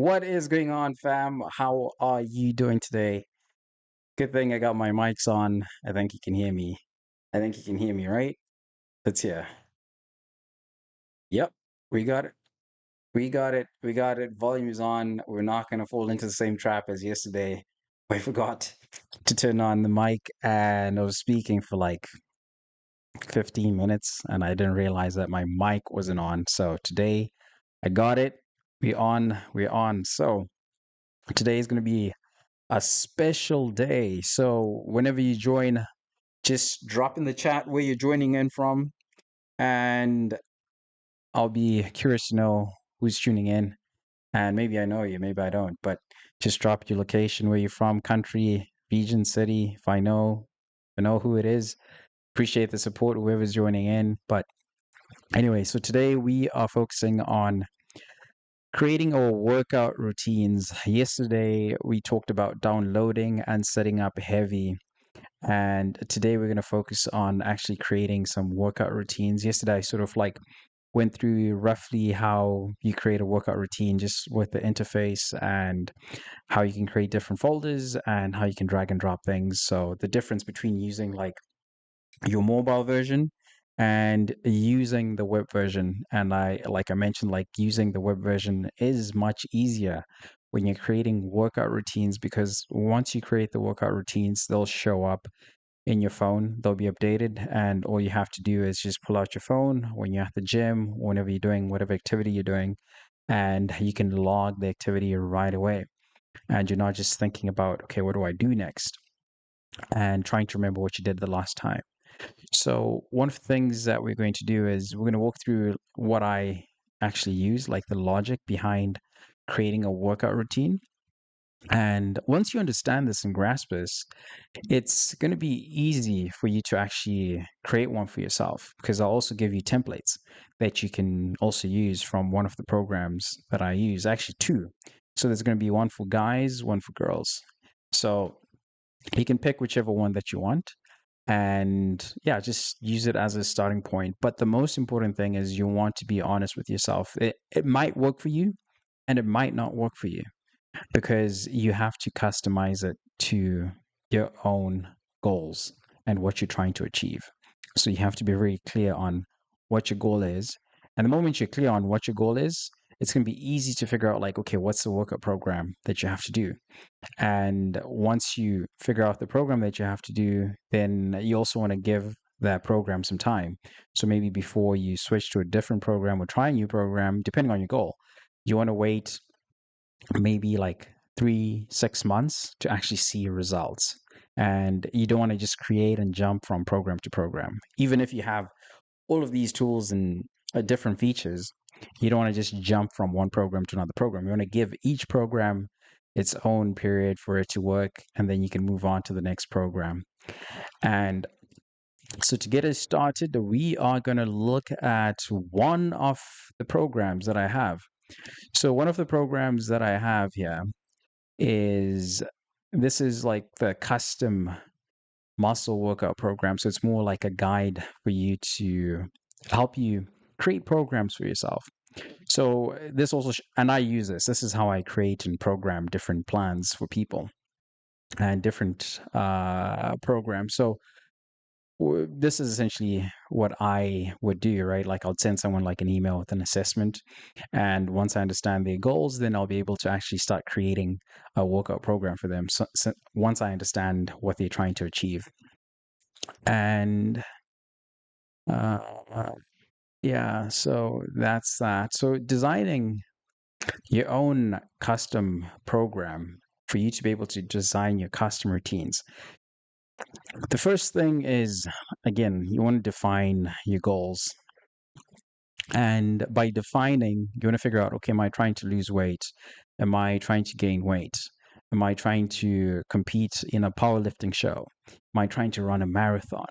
What is going on, fam? How are you doing today? Good thing I got my mics on. I think you can hear me. I think you can hear me, right? Let's hear. Yep, we got it. We got it. We got it. Volume is on. We're not going to fall into the same trap as yesterday. I forgot to turn on the mic and I was speaking for like 15 minutes and I didn't realize that my mic wasn't on. So today I got it. We're on. We're on. So today is going to be a special day. So whenever you join, just drop in the chat where you're joining in from, and I'll be curious to know who's tuning in. And maybe I know you, maybe I don't, but just drop your location, where you're from, country, region, city. If I know who it is. Appreciate the support, whoever's joining in. But anyway, so today we are focusing on creating our workout routines. Yesterday we talked about downloading and setting up Heavy. And today we're going to focus on actually creating some workout routines. Yesterday, I sort of like went through roughly how you create a workout routine just with the interface and how you can create different folders and how you can drag and drop things. So the difference between using like your mobile version and using the web version. And like I mentioned, like using the web version is much easier when you're creating workout routines because once you create the workout routines, they'll show up in your phone. They'll be updated, and all you have to do is just pull out your phone when you're at the gym, whenever you're doing whatever activity you're doing, and you can log the activity right away. And you're not just thinking about, okay, what do I do next? And trying to remember what you did the last time. So, one of the things that we're going to do is we're going to walk through what I actually use, like the logic behind creating a workout routine. And once you understand this and grasp this, it's going to be easy for you to actually create one for yourself because I'll also give you templates that you can also use from one of the programs that I use, actually two. So there's going to be one for guys, one for girls. So you can pick whichever one that you want and yeah, just use it as a starting point. But the most important thing is you want to be honest with yourself. It might work for you and it might not work for you because you have to customize it to your own goals and what you're trying to achieve. So you have to be very clear on what your goal is. And the moment you're clear on what your goal is, it's going to be easy to figure out, like, okay, what's the workout program that you have to do? And once you figure out the program that you have to do, then you also want to give that program some time. So maybe before you switch to a different program or try a new program, depending on your goal, you want to wait maybe like 3, 6 months to actually see results. And you don't want to just create and jump from program to program. Even if you have all of these tools and different features, you don't want to just jump from one program to another program. You want to give each program its own period for it to work, and then you can move on to the next program. And so to get us started, we are going to look at one of the programs that I have. So one of the programs that I have here is this is like the custom muscle workout program. So it's more like a guide for you to help you create programs for yourself. So this also, and I use this. This is how I create and program different plans for people and different programs. So this is essentially what I would do, right? Like I'll send someone like an email with an assessment. And once I understand their goals, then I'll be able to actually start creating a workout program for them. So once I understand what they're trying to achieve. And uh, yeah, so that's that. So designing your own custom program for you to be able to design your custom routines. The first thing is, again, you want to define your goals. And by defining, you want to figure out, okay, am I trying to lose weight? Am I trying to gain weight? Am I trying to compete in a powerlifting show? Am I trying to run a marathon?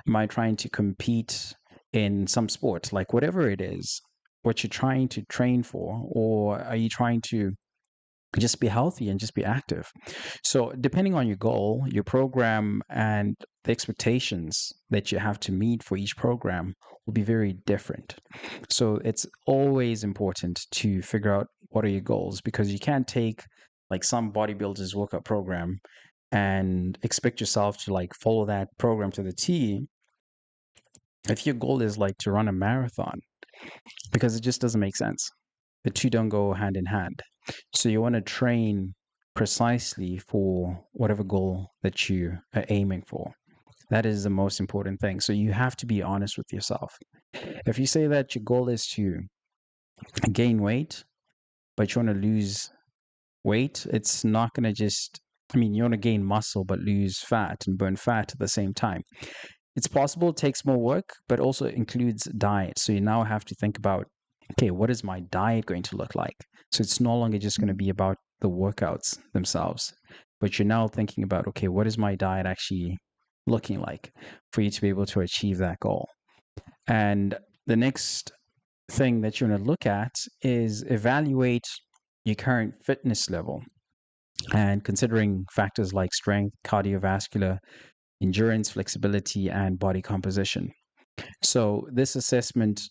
Am I trying to compete in some sport? Like whatever it is, what you're trying to train for, or are you trying to just be healthy and just be active. So, depending on your goal, your program, and the expectations that you have to meet for each program will be very different. So, it's always important to figure out what are your goals, because you can't take like some bodybuilders workout program and expect yourself to like follow that program to the T if your goal is like to run a marathon, because it just doesn't make sense. The two don't go hand in hand. So you want to train precisely for whatever goal that you are aiming for. That is the most important thing. So you have to be honest with yourself. If you say that your goal is to gain weight, but you want to lose weight, it's not going to just, I mean, you want to gain muscle, but lose fat and burn fat at the same time. It's possible, it takes more work, but also includes diet. So you now have to think about, okay, what is my diet going to look like? So it's no longer just going to be about the workouts themselves, but you're now thinking about, okay, what is my diet actually looking like for you to be able to achieve that goal? And the next thing that you want to look at is evaluate your current fitness level and considering factors like strength, cardiovascular, endurance, flexibility, and body composition. So, this assessment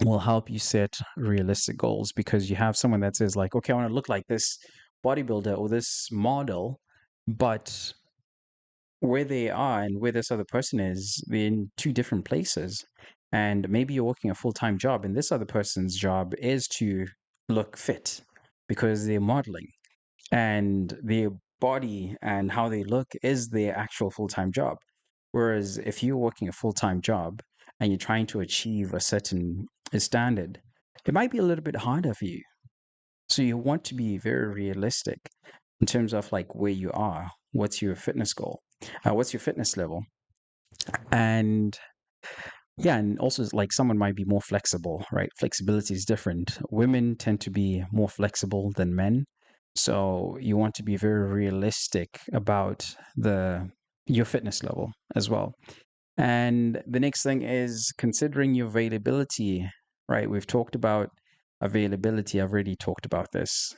will help you set realistic goals, because you have someone that says, like, okay, I want to look like this bodybuilder or this model, but where they are and where this other person is, they're in two different places. And maybe you're working a full time job, and this other person's job is to look fit because they're modeling, and their body and how they look is their actual full time job. Whereas if you're working a full time job and you're trying to achieve a certain standard, it might be a little bit harder for you. So you want to be very realistic in terms of like where you are, what's your fitness goal, what's your fitness level, and yeah, and also like someone might be more flexible, right? Flexibility is different. Women tend to be more flexible than men. So you want to be very realistic about the your fitness level as well. And the next thing is considering your availability, right? We've talked about availability. I've already talked about this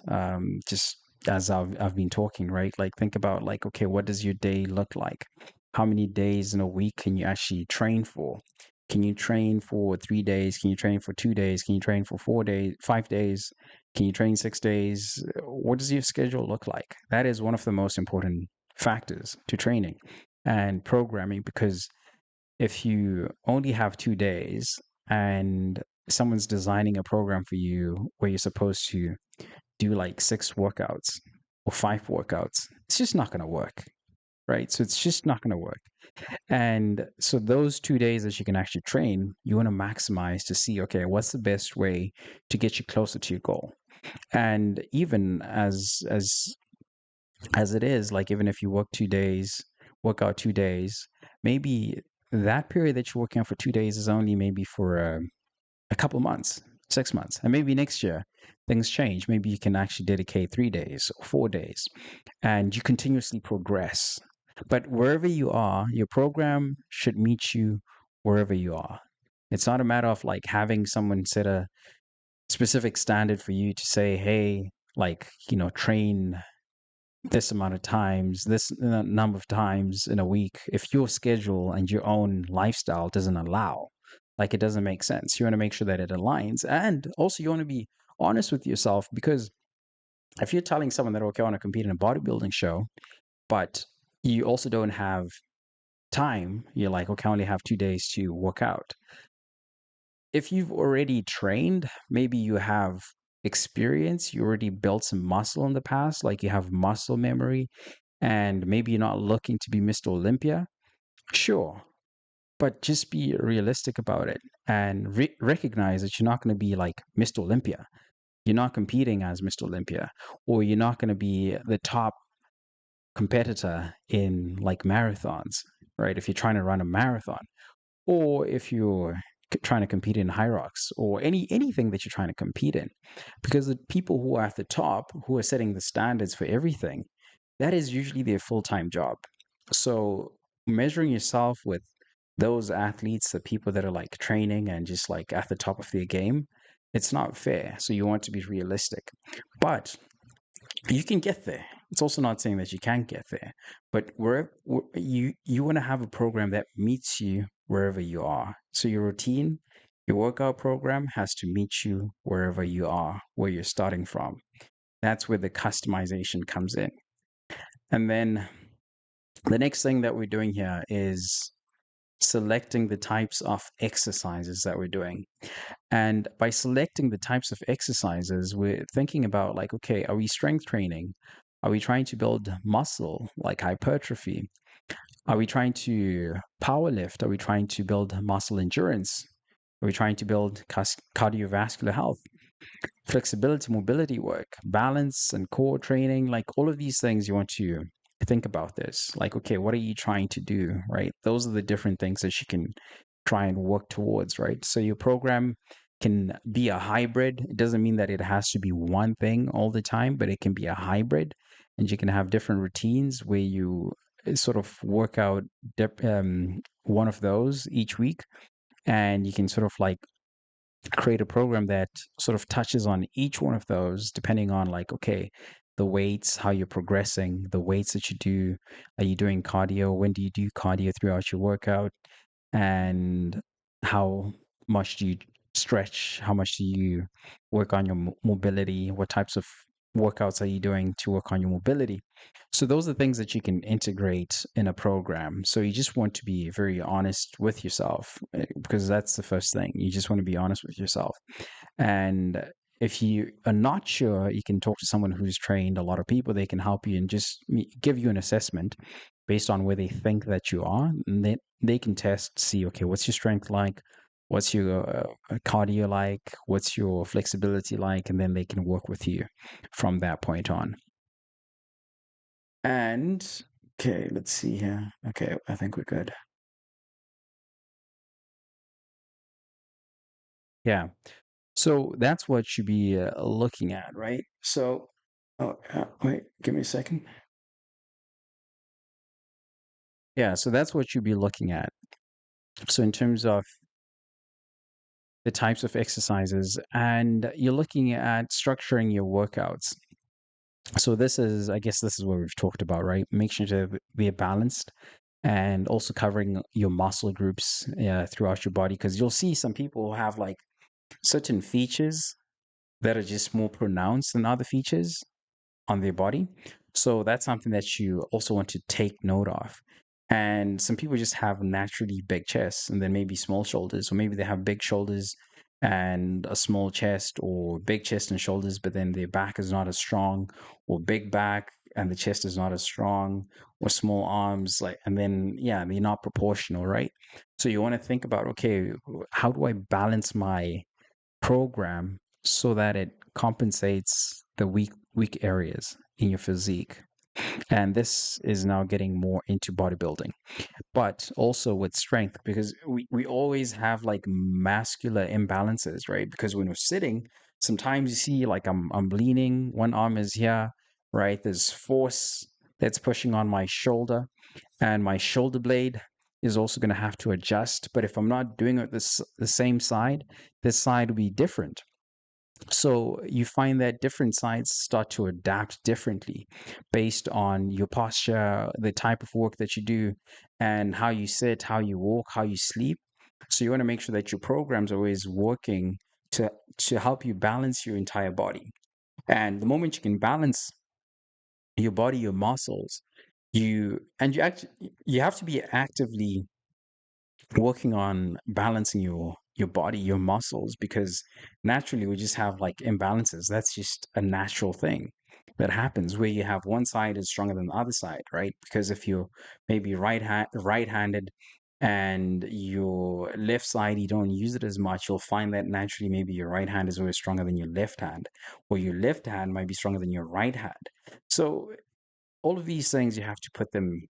just as I've been talking, right? Like think about like, okay, what does your day look like? How many days in a week can you actually train for? Can you train for 3 days? Can you train for 2 days? Can you train for 4 days, 5 days? Can you train 6 days? What does your schedule look like? That is one of the most important factors to training and programming, because if you only have 2 days and someone's designing a program for you where you're supposed to do like 6 workouts or 5 workouts, it's just not going to work, right? So it's just not going to work. And so those 2 days that you can actually train, you want to maximize to see, okay, what's the best way to get you closer to your goal? And even as it is, like even if you work out 2 days, maybe that period that you're working out for 2 days is only maybe for a couple months, 6 months, and maybe next year things change. Maybe you can actually dedicate 3 days or 4 days, and you continuously progress. But wherever you are, your program should meet you wherever you are. It's not a matter of like having someone set a specific standard for you to say, hey, like, train this amount of times, this number of times in a week, if your schedule and your own lifestyle doesn't allow, like it doesn't make sense. You want to make sure that it aligns. And also, you want to be honest with yourself, because if you're telling someone that, okay, I want to compete in a bodybuilding show, but you also don't have time, you're like, okay, I only have 2 days to work out. If you've already trained, maybe you have experience, you already built some muscle in the past, like you have muscle memory, and maybe you're not looking to be Mr. Olympia, sure, but just be realistic about it and recognize that you're not going to be like Mr. Olympia. You're not competing as Mr. Olympia, or you're not going to be the top competitor in like marathons, right? If you're trying to run a marathon, or if you're trying to compete in high rocks, or anything that you're trying to compete in, because the people who are at the top, who are setting the standards for everything, that is usually their full-time job. So measuring yourself with those athletes, the people that are like training and just like at the top of their game, it's not fair. So you want to be realistic. But You can get there. It's also not saying that you can't get there, but you want to have a program that meets you wherever you are. So your routine, your workout program has to meet you wherever you are, where you're starting from. That's where the customization comes in. And then the next thing that we're doing here is selecting the types of exercises that we're doing. And by selecting the types of exercises, we're thinking about like, okay, are we strength training? Are we trying to build muscle, like hypertrophy? Are we trying to power lift? Are we trying to build muscle endurance? Are we trying to build cardiovascular health? Flexibility, mobility work, balance, and core training, like all of these things you want to think about this. Like, okay, what are you trying to do, right? Those are the different things that you can try and work towards, right? So your program can be a hybrid. It doesn't mean that it has to be one thing all the time, but it can be a hybrid, and you can have different routines where you sort of work out one of those each week, and you can sort of like create a program that sort of touches on each one of those depending on like, okay, the weights, how you're progressing, the weights that you do. Are you doing cardio? When do you do cardio throughout your workout? And how much do you stretch? How much do you work on your mobility? What types of workouts are you doing to work on your mobility? So those are things that you can integrate in a program. So you just want to be very honest with yourself, because that's the first thing. You just want to be honest with yourself. And if you are not sure, you can talk to someone who's trained a lot of people. They can help you and just give you an assessment based on where they think that you are. And they can test, see, okay, what's your strength like? What's your cardio like? What's your flexibility like? And then they can work with you from that point on. And okay, let's see here. Okay, I think we're good. Yeah. So that's what you be looking at, right? So, oh, wait, give me a second. Yeah, so that's what you'd be looking at. So in terms of the types of exercises, and you're looking at structuring your workouts. So this is, I guess, this is what we've talked about, right? Make sure to be balanced and also covering your muscle groups throughout your body, because you'll see some people who have like certain features that are just more pronounced than other features on their body. So that's something that you also want to take note of. And some people just have naturally big chests and then maybe small shoulders, or maybe they have big shoulders and a small chest, or big chest and shoulders, but then their back is not as strong, or big back and the chest is not as strong, or small arms, like, and then, yeah, they're not proportional, right? So you want to think about, okay, how do I balance my program so that it compensates the weak areas in your physique. And this is now getting more into bodybuilding, but also with strength, because we always have like muscular imbalances, right? Because when we're sitting, sometimes you see like I'm leaning, one arm is here, right? There's force that's pushing on my shoulder, and my shoulder blade is also going to have to adjust. But if I'm not doing it the same side, this side will be different. So you find that different sides start to adapt differently based on your posture, the type of work that you do, and how you sit, how you walk, how you sleep. So you want to make sure that your program's always working to to help you balance your entire body. And the moment you can balance your body, your muscles, you actually you have to be actively working on balancing your body, your muscles, because naturally we just have like imbalances. That's just a natural thing that happens where you have one side is stronger than the other side, right? Because if you're maybe right-handed and your left side you don't use it as much, you'll find that naturally maybe your right hand is always stronger than your left hand, or your left hand might be stronger than your right hand. So all of these things you have to put them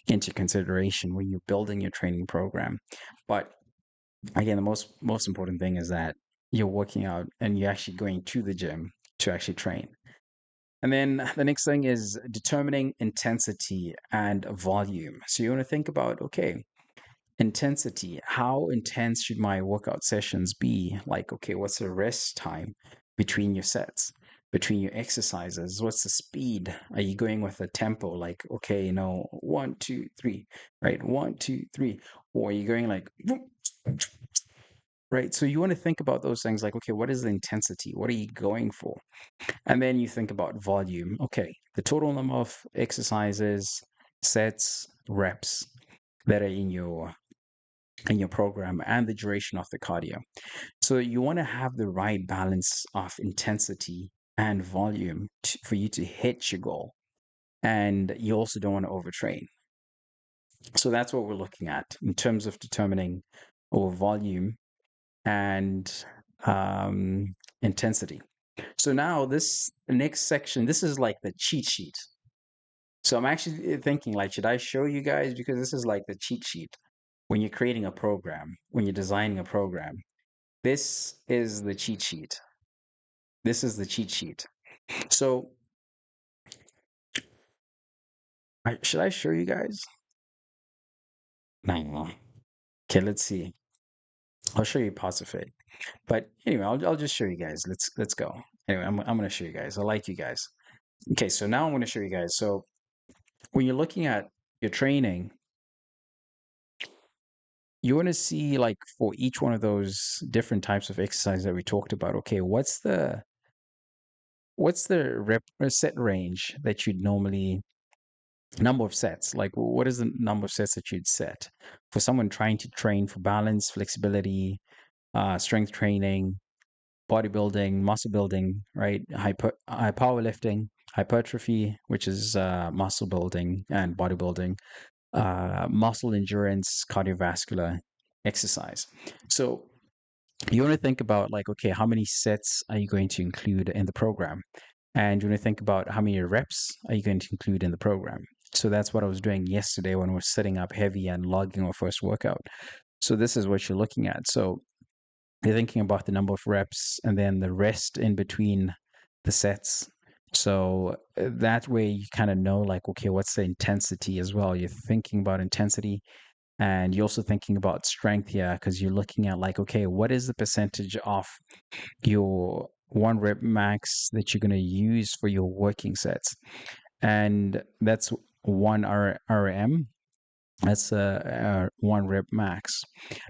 into consideration when you're building your training program. But again, the most important thing is that you're working out and you're actually going to the gym to actually train. And then the next thing is determining intensity and volume. So you want to think about, okay, intensity. How intense should my workout sessions be? Like, okay, what's the rest time between your sets? between your exercises? What's the speed? Are you going with a tempo like, okay, 1, 2, 3, right? 1, 2, 3. Or are you going like, right? So you want to think about those things like, okay, what is the intensity? What are you going for? And then you think about volume. Okay, the total number of exercises, sets, reps that are in your program and the duration of the cardio. So you want to have the right balance of intensity and volume for you to hit your goal. And you also don't want to overtrain. So that's what we're looking at in terms of determining our volume and intensity. So now this next section, this is like the cheat sheet. So I'm actually thinking like, should I show you guys? Because this is like the cheat sheet when you're creating a program, when you're designing a program. This is the cheat sheet. This is the cheat sheet. So should I show you guys? No. Okay, let's see. I'll show you parts of it. But anyway, I'll just show you guys. Let's go. Anyway, I'm gonna show you guys. I like you guys. Okay, so now I'm gonna show you guys. So when you're looking at your training, you want to see like for each one of those different types of exercise that we talked about. Okay, what's the rep or set range that you'd normally number of sets? Like, what is the number of sets that you'd set for someone trying to train for balance, flexibility, strength training, bodybuilding, muscle building, right? High powerlifting, hypertrophy, which is muscle building and bodybuilding, muscle endurance, cardiovascular exercise. So you want to think about like, okay, how many sets are you going to include in the program? And you want to think about how many reps are you going to include in the program? So that's what I was doing yesterday when we were setting up Heavy and logging our first workout. So this is what you're looking at. So you're thinking about the number of reps and then the rest in between the sets. So that way you kind of know like, okay, what's the intensity as well? You're thinking about intensity and you're also thinking about strength here because you're looking at like, okay, what is the percentage of your one rep max that you're going to use for your working sets? And that's one RM. That's a one rep max.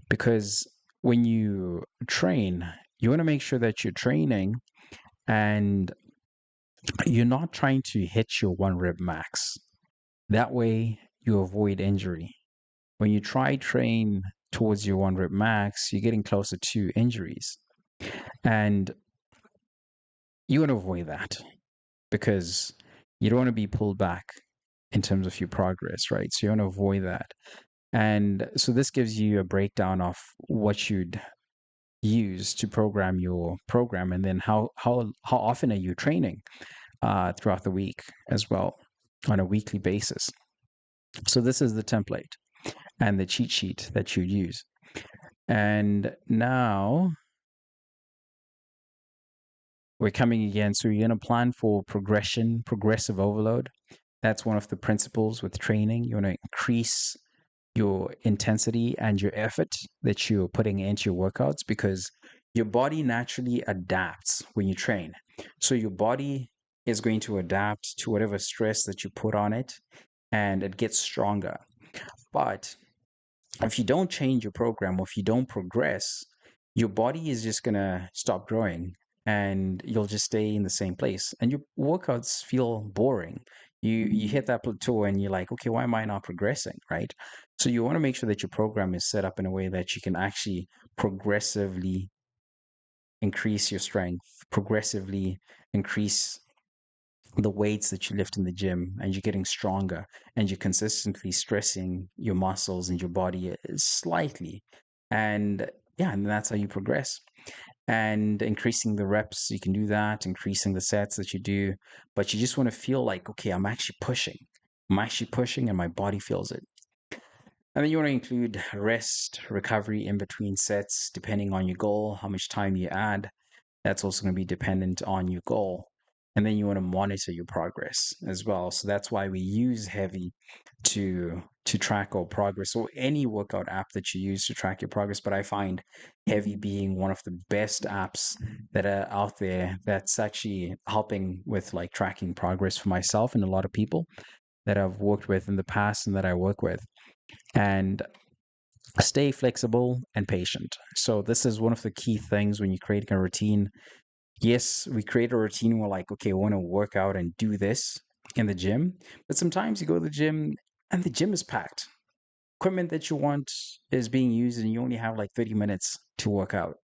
Because when you train, you want to make sure that you're training and you're not trying to hit your one rep max. That way, you avoid injury. When you try train towards your one rep max, you're getting closer to injuries. And you want to avoid that because you don't want to be pulled back in terms of your progress, right? So you want to avoid that. And so this gives you a breakdown of what you'd use to program your program, and then how often are you training throughout the week as well on a weekly basis. So this is the template and the cheat sheet that you use. And now we're coming again. So you're going to plan for progressive overload. That's one of the principles with training. You want to increase your intensity and your effort that you're putting into your workouts because your body naturally adapts when you train. So your body is going to adapt to whatever stress that you put on it and it gets stronger. But if you don't change your program or if you don't progress, your body is just going to stop growing and you'll just stay in the same place and your workouts feel boring. You hit that plateau and you're like, okay, why am I not progressing, right? So you want to make sure that your program is set up in a way that you can actually progressively increase your strength, progressively increase the weights that you lift in the gym, and you're getting stronger and you're consistently stressing your muscles and your body slightly. And yeah, and that's how you progress. And increasing the reps, you can do that, increasing the sets that you do, but you just want to feel like, okay, I'm actually pushing. I'm actually pushing and my body feels it. And then you want to include rest, recovery in between sets, depending on your goal, how much time you add. That's also going to be dependent on your goal. and then you want to monitor your progress as well. So that's why we use Heavy to track our progress, or any workout app that you use to track your progress. But I find Heavy being one of the best apps that are out there that's actually helping with like tracking progress for myself and a lot of people that I've worked with in the past and that I work with. And stay flexible and patient. So this is one of the key things when you're creating a routine. Yes, we create a routine. We're like, okay, I want to work out and do this in the gym. But sometimes you go to the gym and the gym is packed. Equipment that you want is being used and you only have like 30 minutes to work out.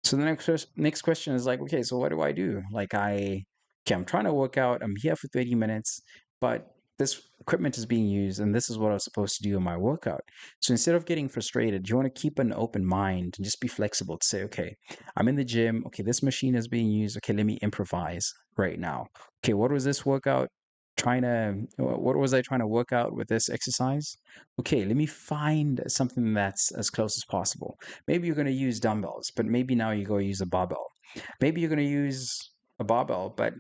So the next question is like, okay, so what do I do? Like okay, I'm trying to work out. I'm here for 30 minutes, but this equipment is being used, and this is what I was supposed to do in my workout. So instead of getting frustrated, you want to keep an open mind and just be flexible to say, okay, I'm in the gym. Okay, this machine is being used. Okay, let me improvise right now. Okay, what was this workout? What was I trying to work out with this exercise? Okay, let me find something that's as close as possible. Maybe you're going to use dumbbells, but maybe now you go use a barbell. Maybe you're going to use a barbell, but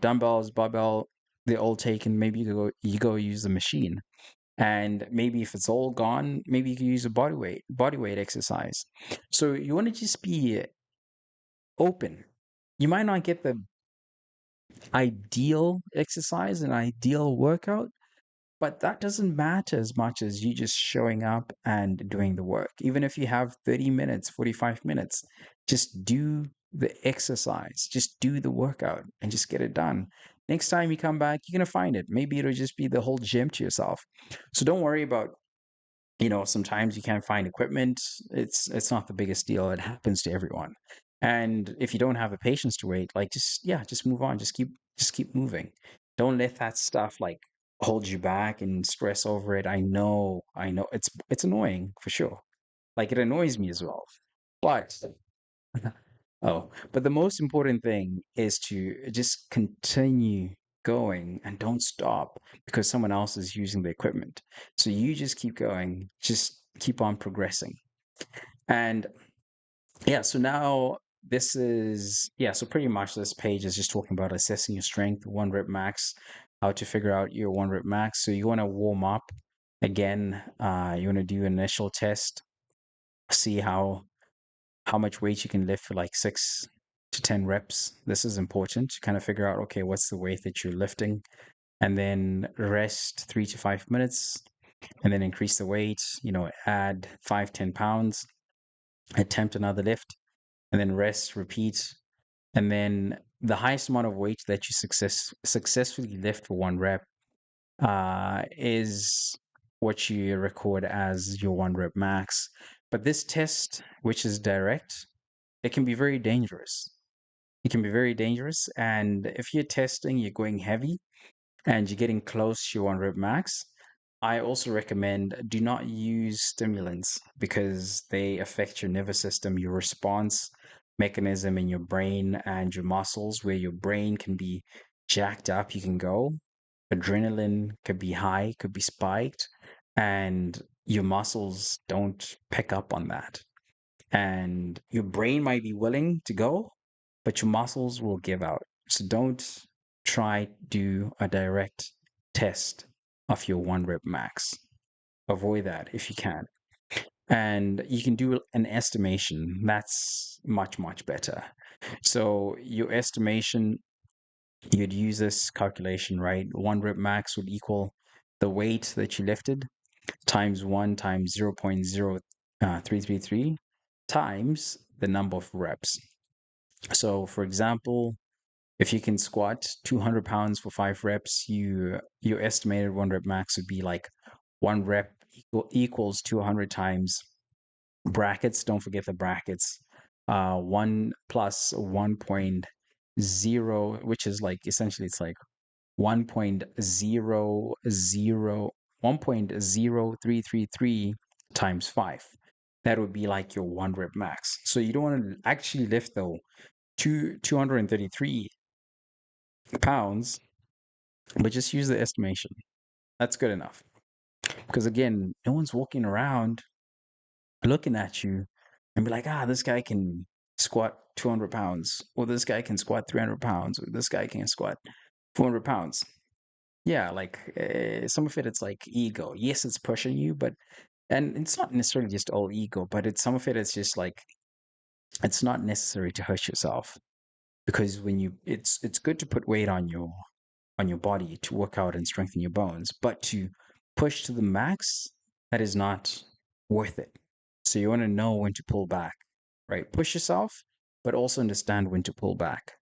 dumbbells, barbell, they're all taken. Maybe you go use the machine. And maybe if it's all gone, maybe you can use a body weight exercise. So you want to just be open. You might not get the ideal exercise, an ideal workout, but that doesn't matter as much as you just showing up and doing the work. Even if you have 30 minutes, 45 minutes, just do the exercise, just do the workout and just get it done. Next time you come back, you're going to find it. Maybe it'll just be the whole gym to yourself. So don't worry about, sometimes you can't find equipment. It's not the biggest deal. It happens to everyone. And if you don't have the patience to wait, like just move on. Just keep moving. Don't let that stuff like hold you back and stress over it. I know it's annoying for sure. Like it annoys me as well. But but the most important thing is to just continue going and don't stop because someone else is using the equipment. So you just keep going, just keep on progressing. And yeah, so now so pretty much this page is just talking about assessing your strength, one rep max, how to figure out your one rep max. So you want to warm up again, you want to do an initial test, see how much weight you can lift for like 6 to 10 reps. This is important to kind of figure out, okay, what's the weight that you're lifting, and then rest 3 to 5 minutes, and then increase the weight, add 5, 10 pounds, attempt another lift, and then rest, repeat. And then the highest amount of weight that you successfully lift for one rep is what you record as your one rep max. But this test, which is direct, it can be very dangerous. It can be very dangerous. And if you're testing, you're going heavy and you're getting close to your one rep max, I also recommend do not use stimulants because they affect your nervous system, your response mechanism in your brain and your muscles, where your brain can be jacked up. You can go. Adrenaline could be high, could be spiked, and your muscles don't pick up on that. And your brain might be willing to go, but your muscles will give out. So don't try do a direct test of your one rep max. Avoid that if you can. And you can do an estimation. That's much, much better. So your estimation, you'd use this calculation, right? One rep max would equal the weight that you lifted times 1 times 0.0333 times the number of reps. So, for example, if you can squat 200 pounds for 5 reps, your estimated one rep max would be like one rep equals 200 times brackets. Don't forget the brackets. 1 plus 1.0, which is like essentially it's like 1.0333 times 5. That would be like your one rep max. So you don't want to actually lift though 233 pounds, but just use the estimation. That's good enough. Because again, no one's walking around looking at you and be like, this guy can squat 200 pounds, or this guy can squat 300 pounds, or this guy can squat 400 pounds. Yeah, like some of it, it's like ego. Yes, it's pushing you, but and it's not necessarily just all ego, but it's some of it. It's just like it's not necessary to hurt yourself because when you, it's good to put weight on your body to work out and strengthen your bones, but to push to the max, that is not worth it. So you want to know when to pull back, right? Push yourself, but also understand when to pull back.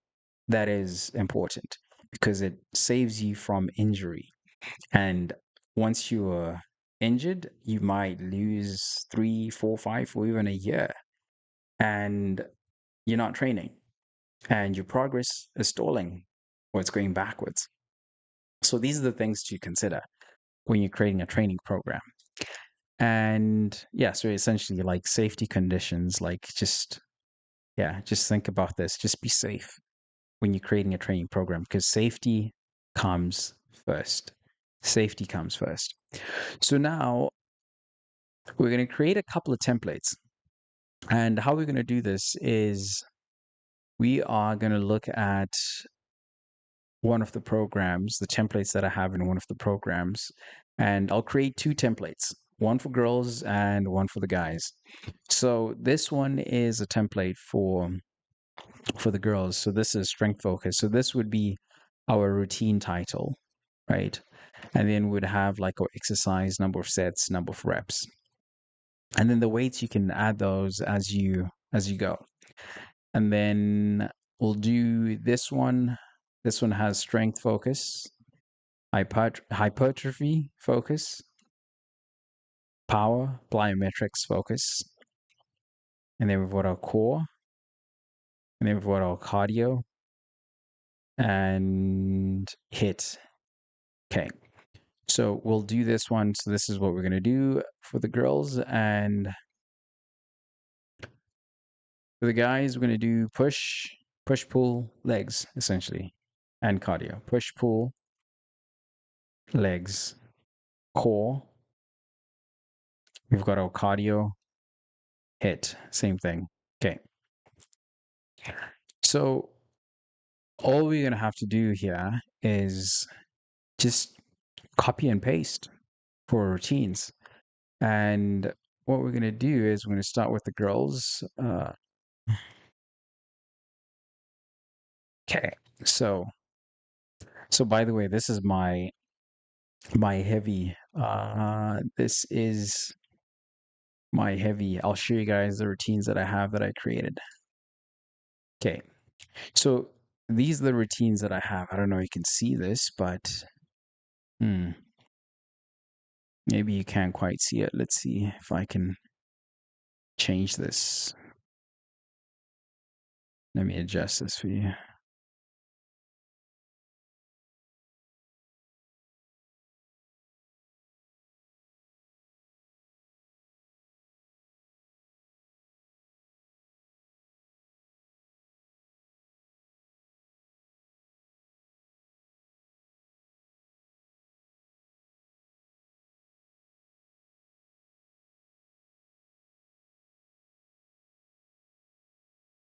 That is important because it saves you from injury. And once you are injured, you might lose 3, 4, 5, or even a year, and you're not training, and your progress is stalling or it's going backwards. So these are the things to consider when you're creating a training program. And yeah, so essentially like safety conditions, like just, yeah, just think about this. Just be safe when you're creating a training program because safety comes first. Safety comes first. So now we're going to create a couple of templates. And how we're going to do this is we are going to look at one of the programs, the templates that I have in one of the programs, and I'll create two templates, one for girls and one for the guys. So this one is a template for the girls. So this is strength focus. So this would be our routine title, right? And then we'd have like our exercise, number of sets, number of reps. And then the weights you can add those as you go. And then we'll do this one. This one has strength focus, hypertrophy focus, power, plyometrics focus, and then we've got our core, and then we've got our cardio and HIIT. Okay, so we'll do this one. So this is what we're going to do for the girls, and for the guys, we're going to do push, pull, legs, essentially, and cardio. Push, pull, legs, core. We've got our cardio, HIIT, same thing. Okay. So all we're going to have to do here is just copy and paste for routines. And what we're going to do is we're going to start with the girls. Okay. So, so by the way, this is my heavy. This is my heavy. I'll show you guys the routines that I have that I created. Okay. So these are the routines that I have. I don't know if you can see this, but hmm, maybe you can't quite see it. Let's see if I can change this. Let me adjust this for you.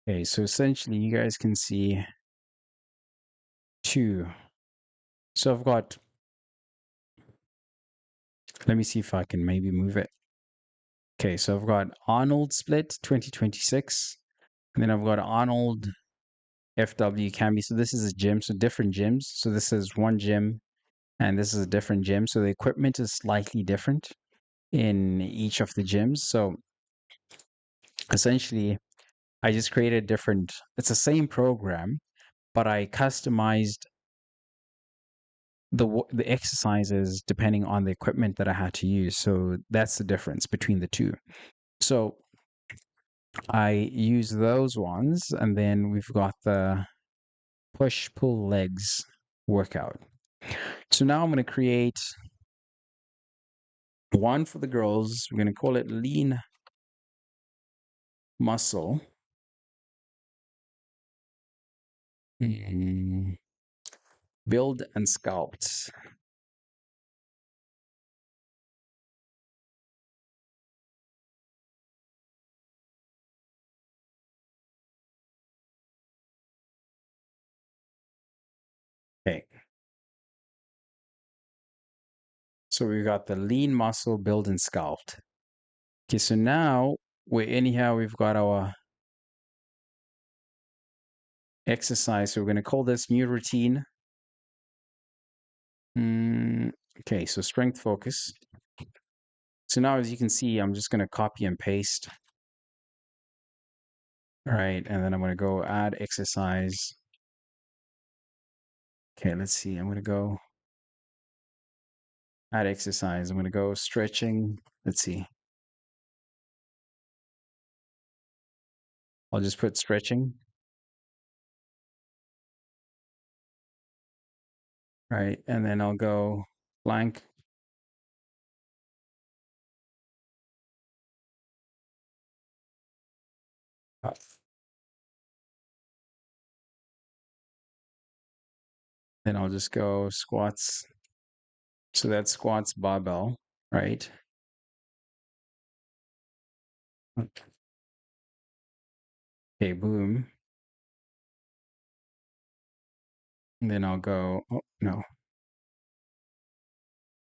Okay, so essentially you guys can see two. So I've got, let me see if I can maybe move it. Okay, so I've got Arnold Split 2026, and then I've got Arnold FW Camby. So this is a gym, so different gyms. So this is one gym, and this is a different gym. So the equipment is slightly different in each of the gyms. So essentially, I just created different, it's the same program, but I customized the exercises depending on the equipment that I had to use. So that's the difference between the two. So I use those ones, and then we've got the push pull legs workout. So now I'm going to create one for the girls. We're going to call it lean muscle. Build and sculpt. Okay. So we've got the lean muscle, build, and sculpt. Okay, so now we've got our exercise. So we're going to call this new routine. Okay, so strength focus. So now, as you can see, I'm just going to copy and paste. All right, and then I'm going to go add exercise. Okay, let's see. I'm going to go add exercise. I'm going to go stretching. Let's see. I'll just put stretching. Right, and then I'll go blank. Then I'll just go squats. So that's squats barbell, right? Okay, boom. And then I'll go, oh no,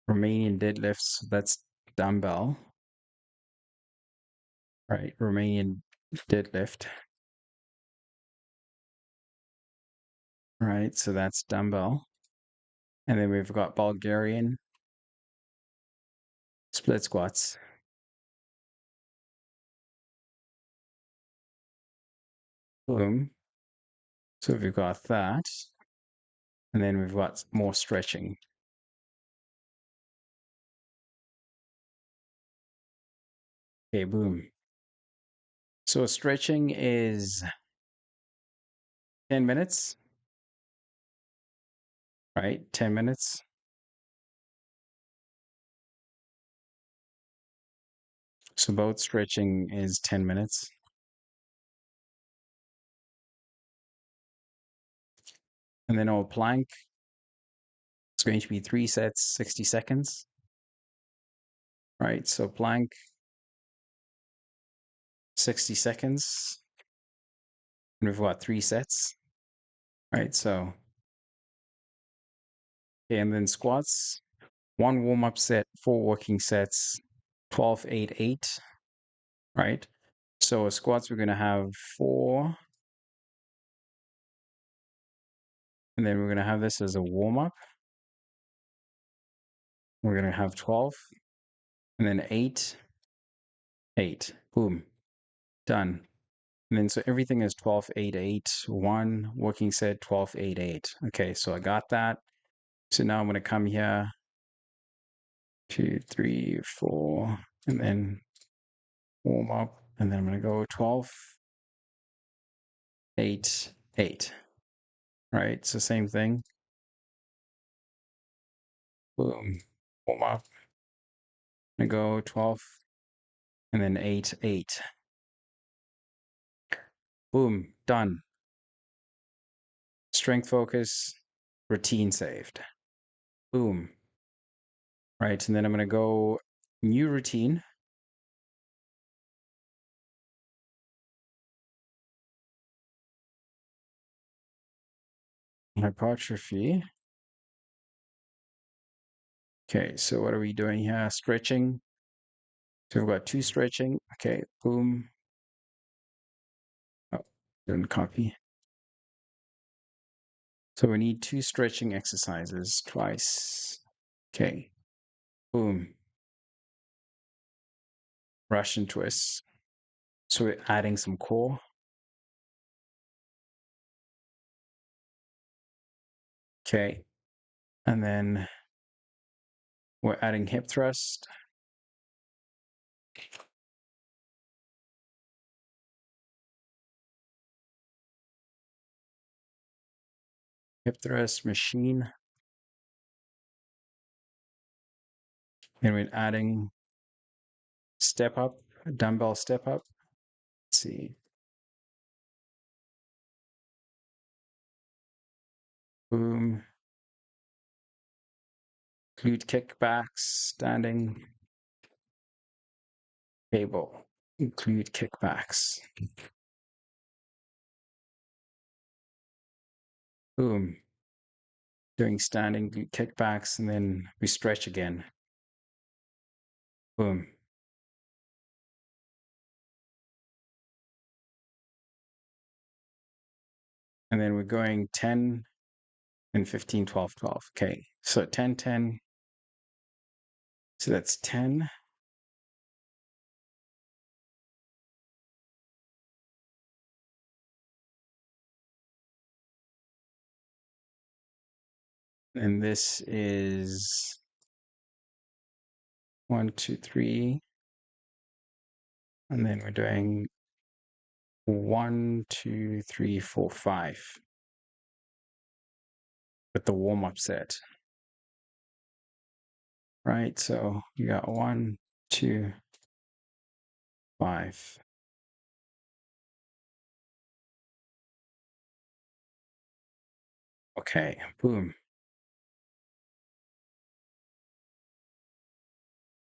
Romanian deadlifts. That's dumbbell, right? Romanian deadlift, right? So that's dumbbell. And then we've got Bulgarian split squats. Boom. So we've got that. And then we've got more stretching. Okay, boom. So stretching is 10 minutes, right? 10 minutes. So both stretching is 10 minutes. And then our plank, it's going to be 3 sets, 60 seconds, right? So plank, 60 seconds. And we've got 3 sets, right? So, okay, and then squats, 1 warm-up set, 4 working sets, 12, 8, 8, right? So squats, we're going to have 4, and then we're going to have this as a warm-up. We're going to have 12, and then 8, 8. Boom. Done. And then so everything is 12, 8, 8, 1 working set, 12, 8, 8. Okay, so I got that. So now I'm going to come here, 2, 3, 4, and then warm up. And then I'm going to go 12, 8, 8. Right, so same thing. Boom, warm up. I'm going to go 12, and then 8, 8. Boom, done. Strength focus, routine saved. Boom. Right, and then I'm going to go new routine. Hypertrophy. Okay, so what are we doing here? Stretching. So we've got 2 stretching. Okay, boom. Oh, didn't copy. So we need 2 stretching exercises twice. Okay, boom. Russian twists. So we're adding some core. Okay, and then we're adding hip thrust. Hip thrust machine. And we're adding step up, dumbbell step up. Let's see. Boom. Glute kickbacks, standing. Cable. Glute kickbacks. Boom. doing standing kickbacks, and then we stretch again. Boom. And then we're going 10 and 15, 12, 12. Okay, so 10, 10. So that's 10. And this is 1, 2, 3. And then we're doing 1, 2, 3, 4, 5 with the warm-up set. Right, so you got 1, 2, 5. Okay, boom.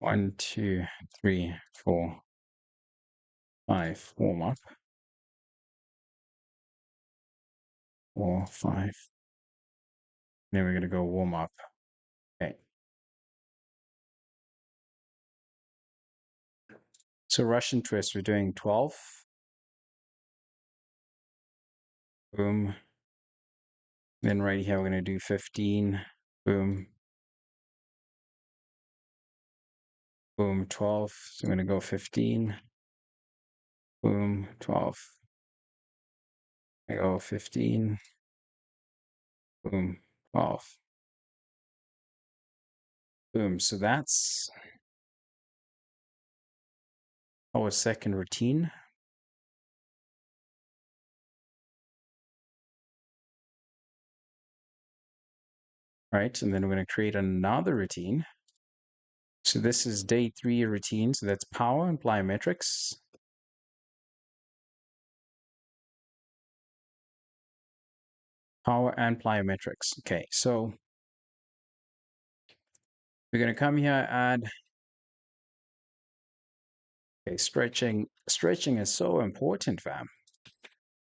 1, 2, 3, 4, 5. Warm up. 4, 5. Then we're gonna go warm up. Okay. So Russian twist, we're doing 12. Boom. Then right here, we're gonna do 15. Boom. Boom, 12. So I'm gonna go 15. Boom, 12. I go 15. Boom, 12. Boom. So that's our second routine. Right. And then we're going to create another routine. So this is day 3 routine. So that's power and plyometrics. Power and plyometrics. Okay. So we're going to come here, add. Okay. Stretching. Stretching is so important, fam.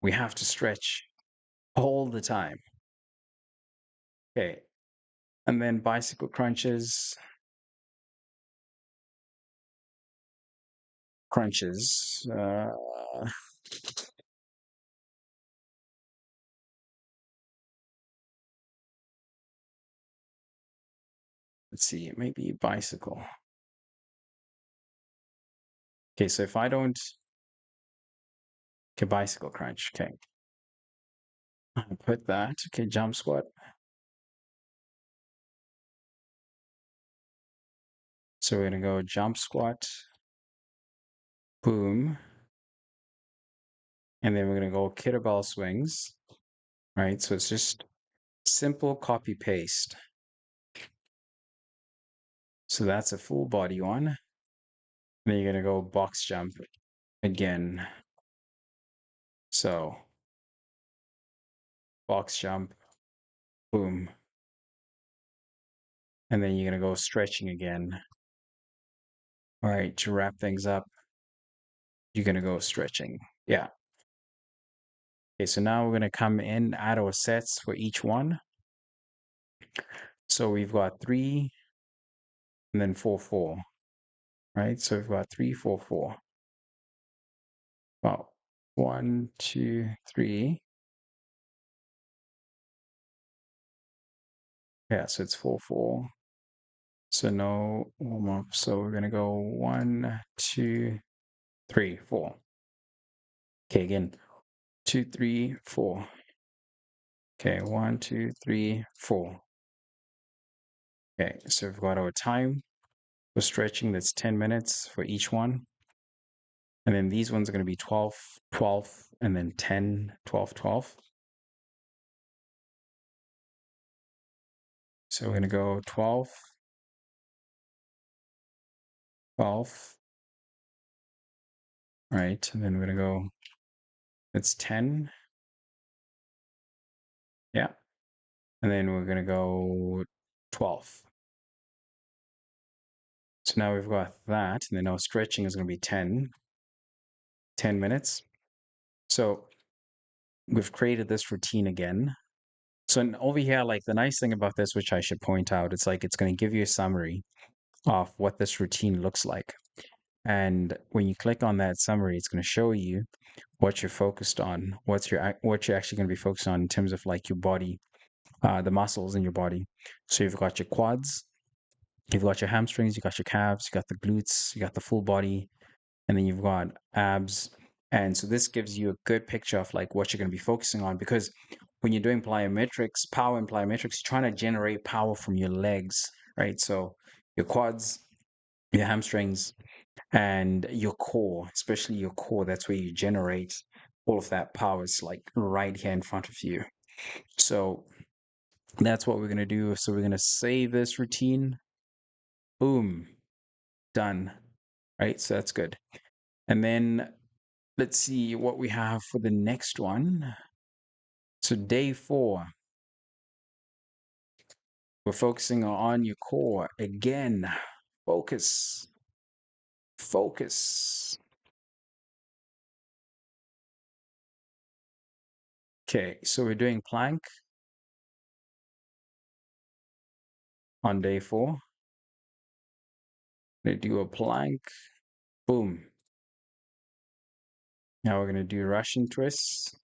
We have to stretch all the time. Okay. And then bicycle crunches. Crunches. Let's see, it may be bicycle. Okay, so if I don't, okay, bicycle crunch. Okay, I'll put that. Okay, jump squat. So we're gonna go jump squat, boom, and then we're gonna go kettlebell swings. Right, so it's just simple copy paste. So that's a full body one. Then you're gonna go box jump again. So box jump, boom. And then you're gonna go stretching again. All right, to wrap things up, you're gonna go stretching. Yeah. Okay, so now we're gonna come in, add our sets for each one. So we've got 3 and then 4, 4. Right? So we've got 3, 4, 4. Well, 1, 2, 3. Yeah, so it's 4, 4. So no warm up. So we're gonna go 1, 2, 3, 4. Okay, again, 2, 3, 4. Okay, 1, 2, 3, 4. Okay, so we've got our time for stretching. That's 10 minutes for each one. And then these ones are going to be 12, 12, and then 10, 12, 12. So we're going to go 12, 12, right? And then we're going to go, it's 10. Yeah. And then we're going to go 12. So now we've got that. And then our stretching is going to be 10 minutes. So we've created this routine again. over here, like the nice thing about this, which I should point out, it's like it's going to give you a summary of what this routine looks like. And when you click on that summary, it's going to show you what you're focused on, what you're actually going to be focused on in terms of like your body, the muscles in your body. So you've got your quads, you've got your hamstrings, you got your calves, you got the glutes, you got the full body, and then you've got abs. And so this gives you a good picture of like what you're going to be focusing on, because when you're doing plyometrics, power and plyometrics, you're trying to generate power from your legs, right? So your quads, your hamstrings, and your core, especially your core, that's where you generate all of that power. It's like right here in front of you. So that's what we're going to do. So we're going to save this routine. Boom, done. Right? So that's good. And then let's see what we have for the next one. So day 4, we're focusing on your core again. Focus, focus. Okay, so we're doing plank on day 4. We're gonna do a plank. Boom. Now we're gonna do Russian twists.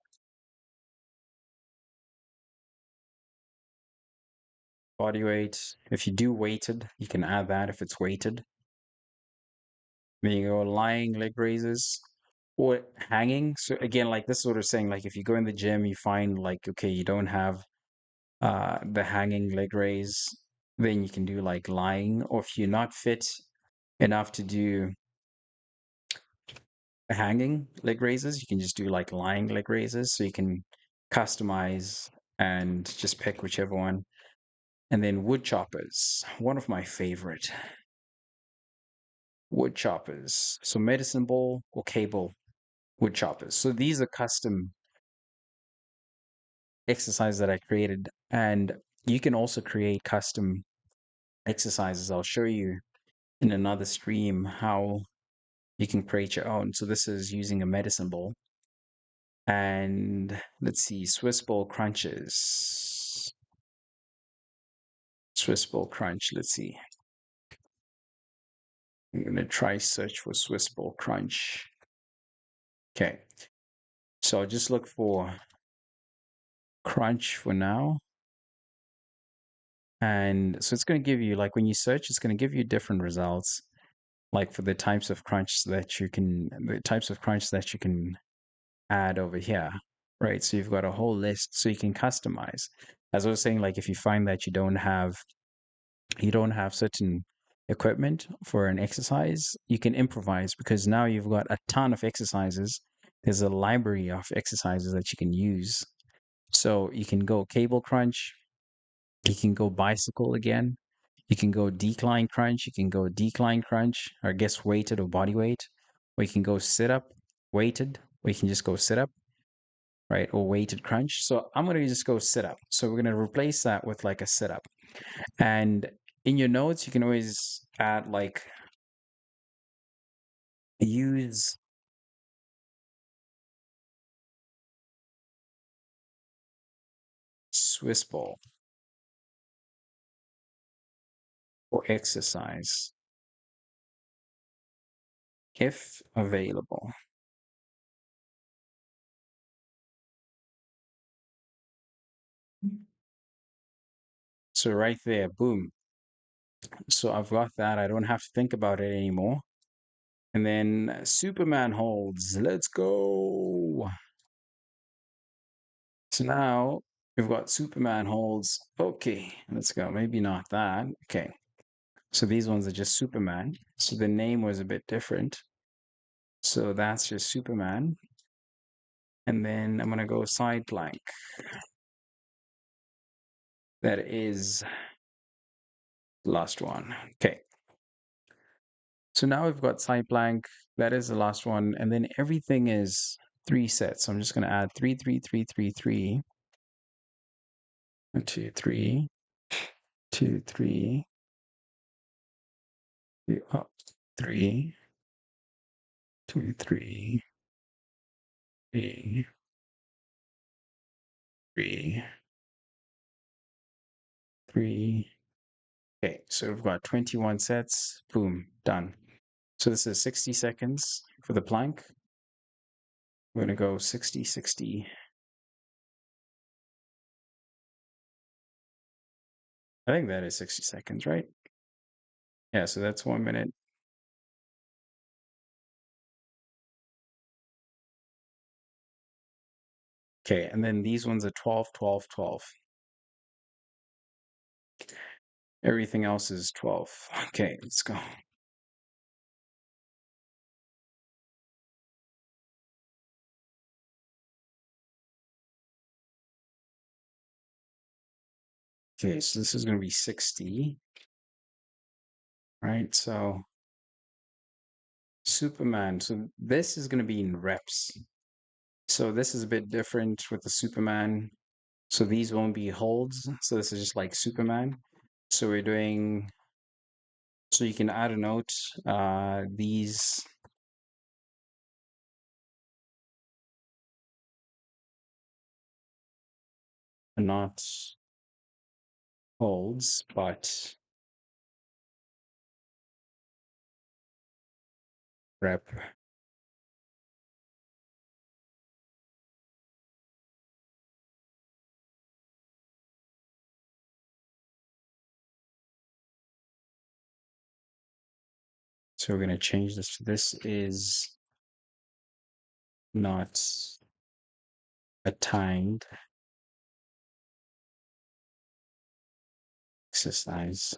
Body weight. If you do weighted, you can add that if it's weighted. Then you go lying leg raises or hanging. So again, like this is what I'm saying. Like if you go in the gym, you find like, okay, you don't have the hanging leg raise, then you can do like lying. Or if you're not fit enough to do hanging leg raises, you can just do like lying leg raises. So you can customize and just pick whichever one. And then wood choppers, one of my favorite wood choppers. So medicine ball or cable wood choppers. So these are custom exercises that I created, and you can also create custom exercises. I'll show you in another stream how you can create your own. So this is using a medicine ball. And let's see, Swiss ball crunches. Swiss ball crunch. Let's see. I'm going to try search for Swiss ball crunch. Okay. So I'll just look for crunch for now. And so it's going to give you, like when you search, it's going to give you different results, like for the types of crunch that you can add over here, right? So you've got a whole list, so you can customize. As I was saying, like if you find that you don't have certain equipment for an exercise, you can improvise, because now you've got a ton of exercises. There's a library of exercises that you can use. So you can go cable crunch, you can go bicycle again, you can go decline crunch, you can go decline crunch, or I guess weighted or body weight, or you can go sit up, weighted, or you can just go sit up, right? Or weighted crunch. So I'm going to just go sit up. So we're going to replace that with like a sit up. And in your notes, you can always add like use Swiss ball or exercise if available. So right there, boom. So I've got that. I don't have to think about it anymore. And then Superman holds. Let's go. So now we've got Superman holds. Okay, let's go. Maybe not that. Okay. So these ones are just Superman. So the name was a bit different. So that's just Superman. And then I'm going to go side plank. That is the last one. Okay. So now we've got side plank. That is the last one. And then everything is 3 sets. So I'm just going to add 3, 3, 3, 3, 3. 1, 2, 3, 2, 3, 3, oh, 3, 2, 3, 3, 3, 3. Okay, so we've got 21 sets. Boom, done. So this is 60 seconds for the plank. We're going to go 60, 60. I think that is 60 seconds, right? Yeah, so that's 1 minute. Okay, and then these ones are 12, 12, 12. Everything else is 12. Okay, let's go. Okay, so this is going to be 60, right? So Superman. So this is going to be in reps. So this is a bit different with the Superman. So these won't be holds. So this is just like Superman. So we're doing, so you can add a note. These are not holds, but rep. So we're going to change this. This is not a timed exercise.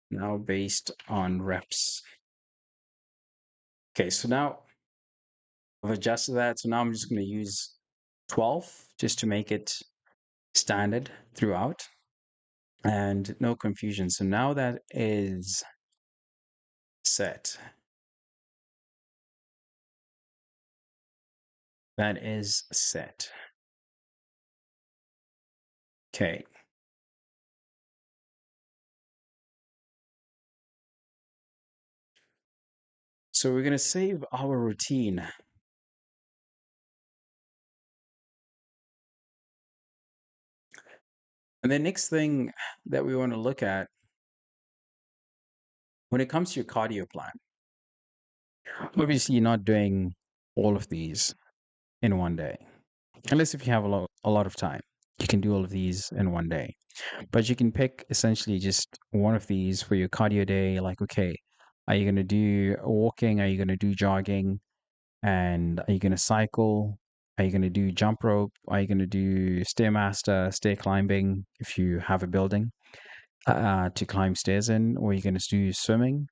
Now based on reps. Okay, so now I've adjusted that. So now I'm just going to use 12 just to make it standard throughout and no confusion. So now that is set. That is set. Okay. So we're going to save our routine. And the next thing that we want to look at when it comes to your cardio plan, obviously you're not doing all of these in one day. Unless if you have a lot of time, you can do all of these in one day. But you can pick essentially just one of these for your cardio day. Like, okay, are you going to do walking? Are you going to do jogging? And are you going to cycle? Are you going to do jump rope? Are you going to do stairmaster, stair climbing if you have a building to climb stairs in? Or are you going to do swimming?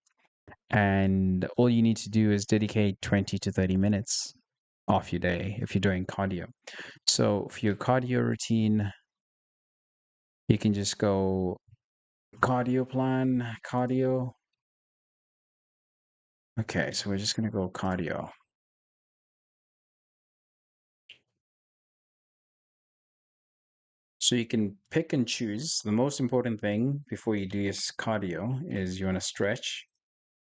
And all you need to do is dedicate 20 to 30 minutes off your day if you're doing cardio. So for your cardio routine, you can just go cardio plan, cardio. Okay, so we're just going to go cardio. So you can pick and choose. The most important thing before you do your cardio is you want to stretch.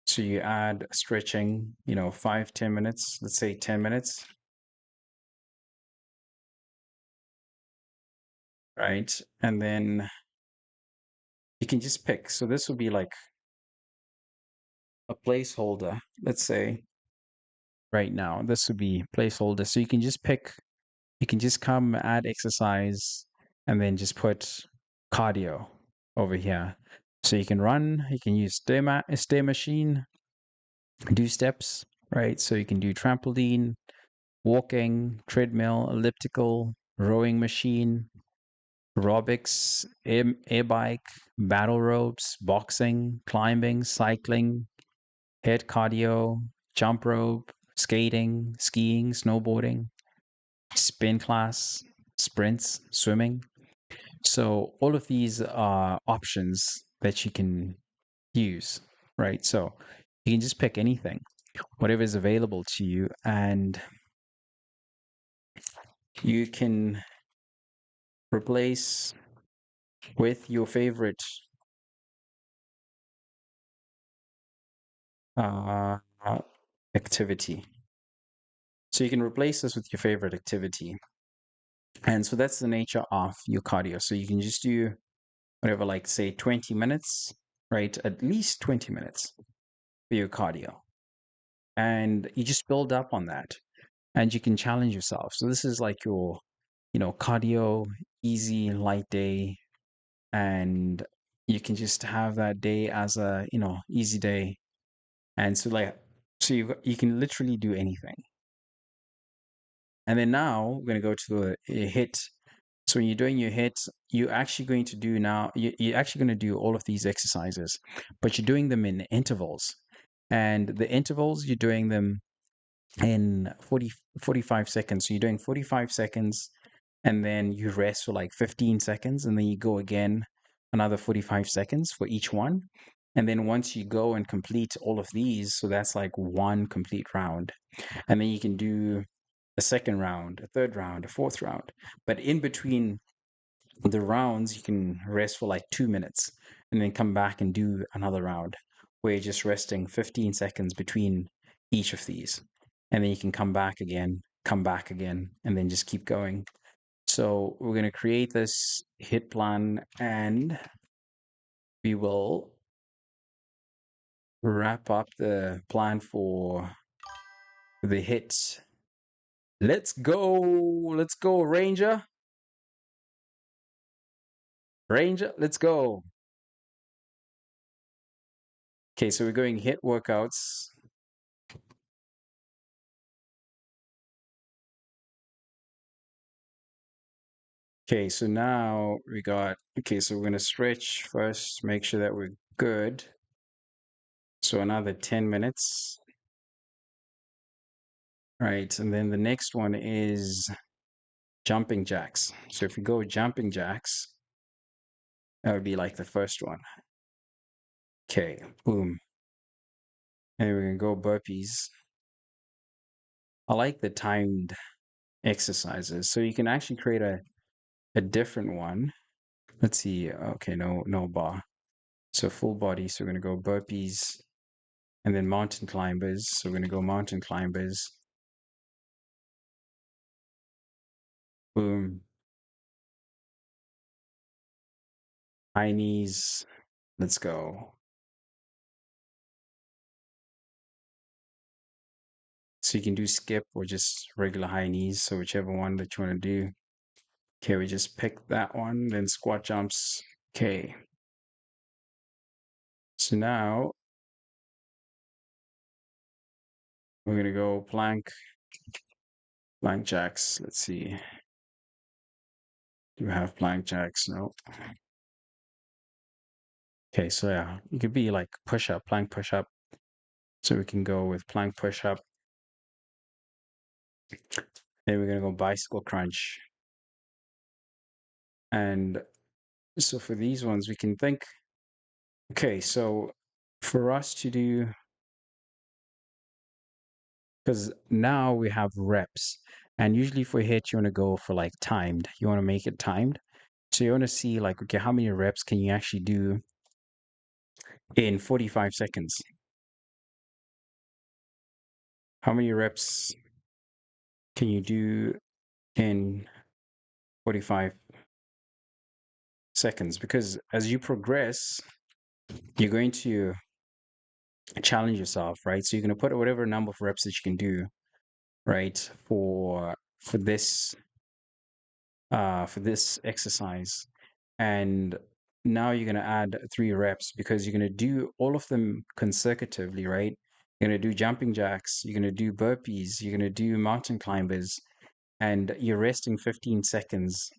So you add stretching, 5, 10 minutes, let's say 10 minutes, right? And then you can just pick. So this would be like a placeholder, let's say right now. This would be placeholder. So you can just pick, you can just come add exercise and then just put cardio over here. So you can run, you can use stair machine, do steps, right? So you can do trampoline, walking, treadmill, elliptical, rowing machine, aerobics, air bike, battle ropes, boxing, climbing, cycling, head cardio, jump rope, skating, skiing, snowboarding, spin class, sprints, swimming. So all of these are options that you can use, right? So you can just pick anything, whatever is available to you, and you can replace with your favorite uh, activity. So you can replace this with your favorite activity. And so that's the nature of your cardio. So you can just do whatever, like say 20 minutes, right? At least 20 minutes for your cardio. And you just build up on that and you can challenge yourself. So this is like your, cardio, easy, light day. And you can just have that day as a, easy day. And so so you can literally do anything. And then now we're going to go to a HIIT. So when you're doing your HIIT, you're actually going to do now, you're actually going to do all of these exercises, but you're doing them in intervals. And the intervals, you're doing them in 45 seconds. So you're doing 45 seconds and then you rest for like 15 seconds and then you go again another 45 seconds for each one. And then once you go and complete all of these, so that's like one complete round. And then you can do a second round, a third round, a fourth round. But in between the rounds, you can rest for like 2 minutes and then come back and do another round where you're just resting 15 seconds between each of these. And then you can come back again, and then just keep going. So we're going to create this HIIT plan and we will wrap up the plan for the HIIT. Let's go. Let's go, Ranger. Ranger, let's go. Okay, so we're going HIIT workouts. Okay, so now so we're going to stretch first, make sure that we're good. So another 10 minutes. Right, and then the next one is jumping jacks. So if we go jumping jacks, that would be like the first one. Okay, boom. And we're going to go burpees. I like the timed exercises. So you can actually create a different one. Let's see. Okay, no bar. So full body. So we're going to go burpees and then mountain climbers. So we're going to go mountain climbers. Boom. High knees. Let's go. So you can do skip or just regular high knees. So whichever one that you want to do. Okay, we just pick that one. Then squat jumps. Okay. So now we're going to go plank jacks. Let's see. Do we have plank jacks? No. Okay, so yeah, you could be like push up, plank push up. So we can go with plank push up. Then we're gonna go bicycle crunch. And so for these ones, we can think, okay, so for us to do, because now we have reps, and usually for HIIT, you want to go for like timed. You want to make it timed. So you want to see like, okay, how many reps can you actually do in 45 seconds? How many reps can you do in 45 seconds? Because as you progress, you're going to challenge yourself, right? So you're going to put whatever number of reps that you can do, right, for this exercise. And now you're going to add 3 reps because you're going to do all of them consecutively, right? You're going to do jumping jacks, you're going to do burpees, you're going to do mountain climbers, and you're resting 15 seconds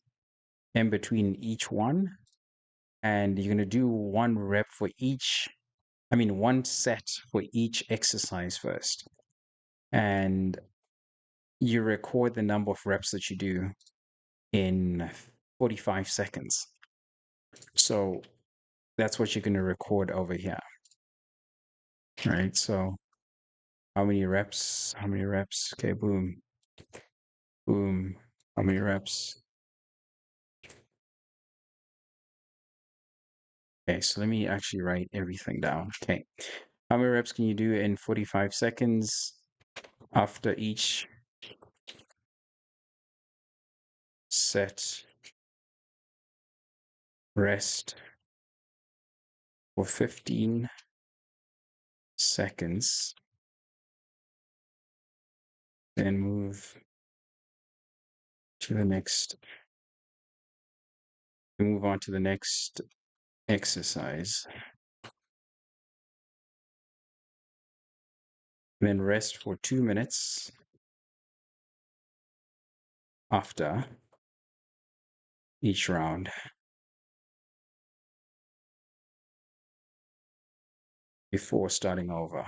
in between each one. And you're going to do 1 rep for each, 1 set for each exercise first. And you record the number of reps that you do in 45 seconds. So that's what you're going to record over here. Right. So how many reps? Okay, boom, boom. How many reps? Okay, so let me actually write everything down. Okay. How many reps can you do in 45 seconds after each set? Rest for 15 seconds. Then move to the next, move on to the next exercise. Then rest for 2 minutes after each round before starting over.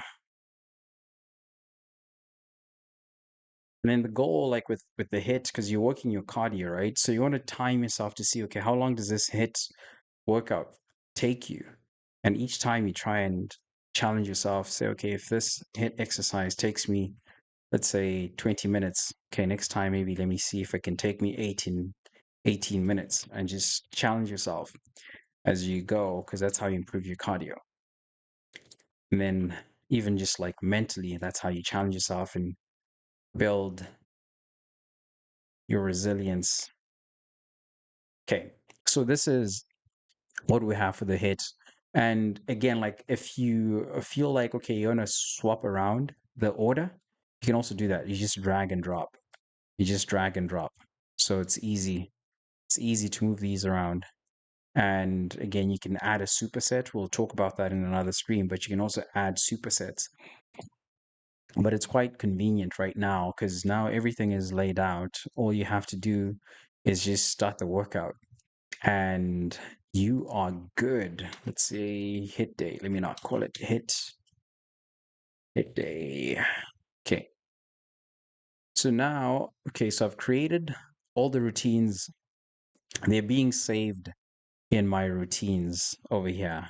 And then the goal, like with the HIIT, because you're working your cardio, right? So you want to time yourself to see, okay, how long does this HIIT workout take you? And each time you try and challenge yourself, say, okay, if this HIIT exercise takes me, let's say 20 minutes, okay, next time maybe let me see if it can take me 18 minutes, and just challenge yourself as you go, because that's how you improve your cardio. And then even just like mentally, that's how you challenge yourself and build your resilience. Okay, so this is what we have for the HIIT. And again, like if you feel like, okay, you're gonna swap around the order, you can also do that. You just drag and drop. You just drag and drop. So it's easy. It's easy to move these around. And again, you can add a superset. We'll talk about that in another stream, but you can also add supersets. But it's quite convenient right now because now everything is laid out. All you have to do is just start the workout and you are good. Let's say HIIT day. Let me not call it HIIT day. Okay. So now, okay, so I've created all the routines. They're being saved in my routines over here.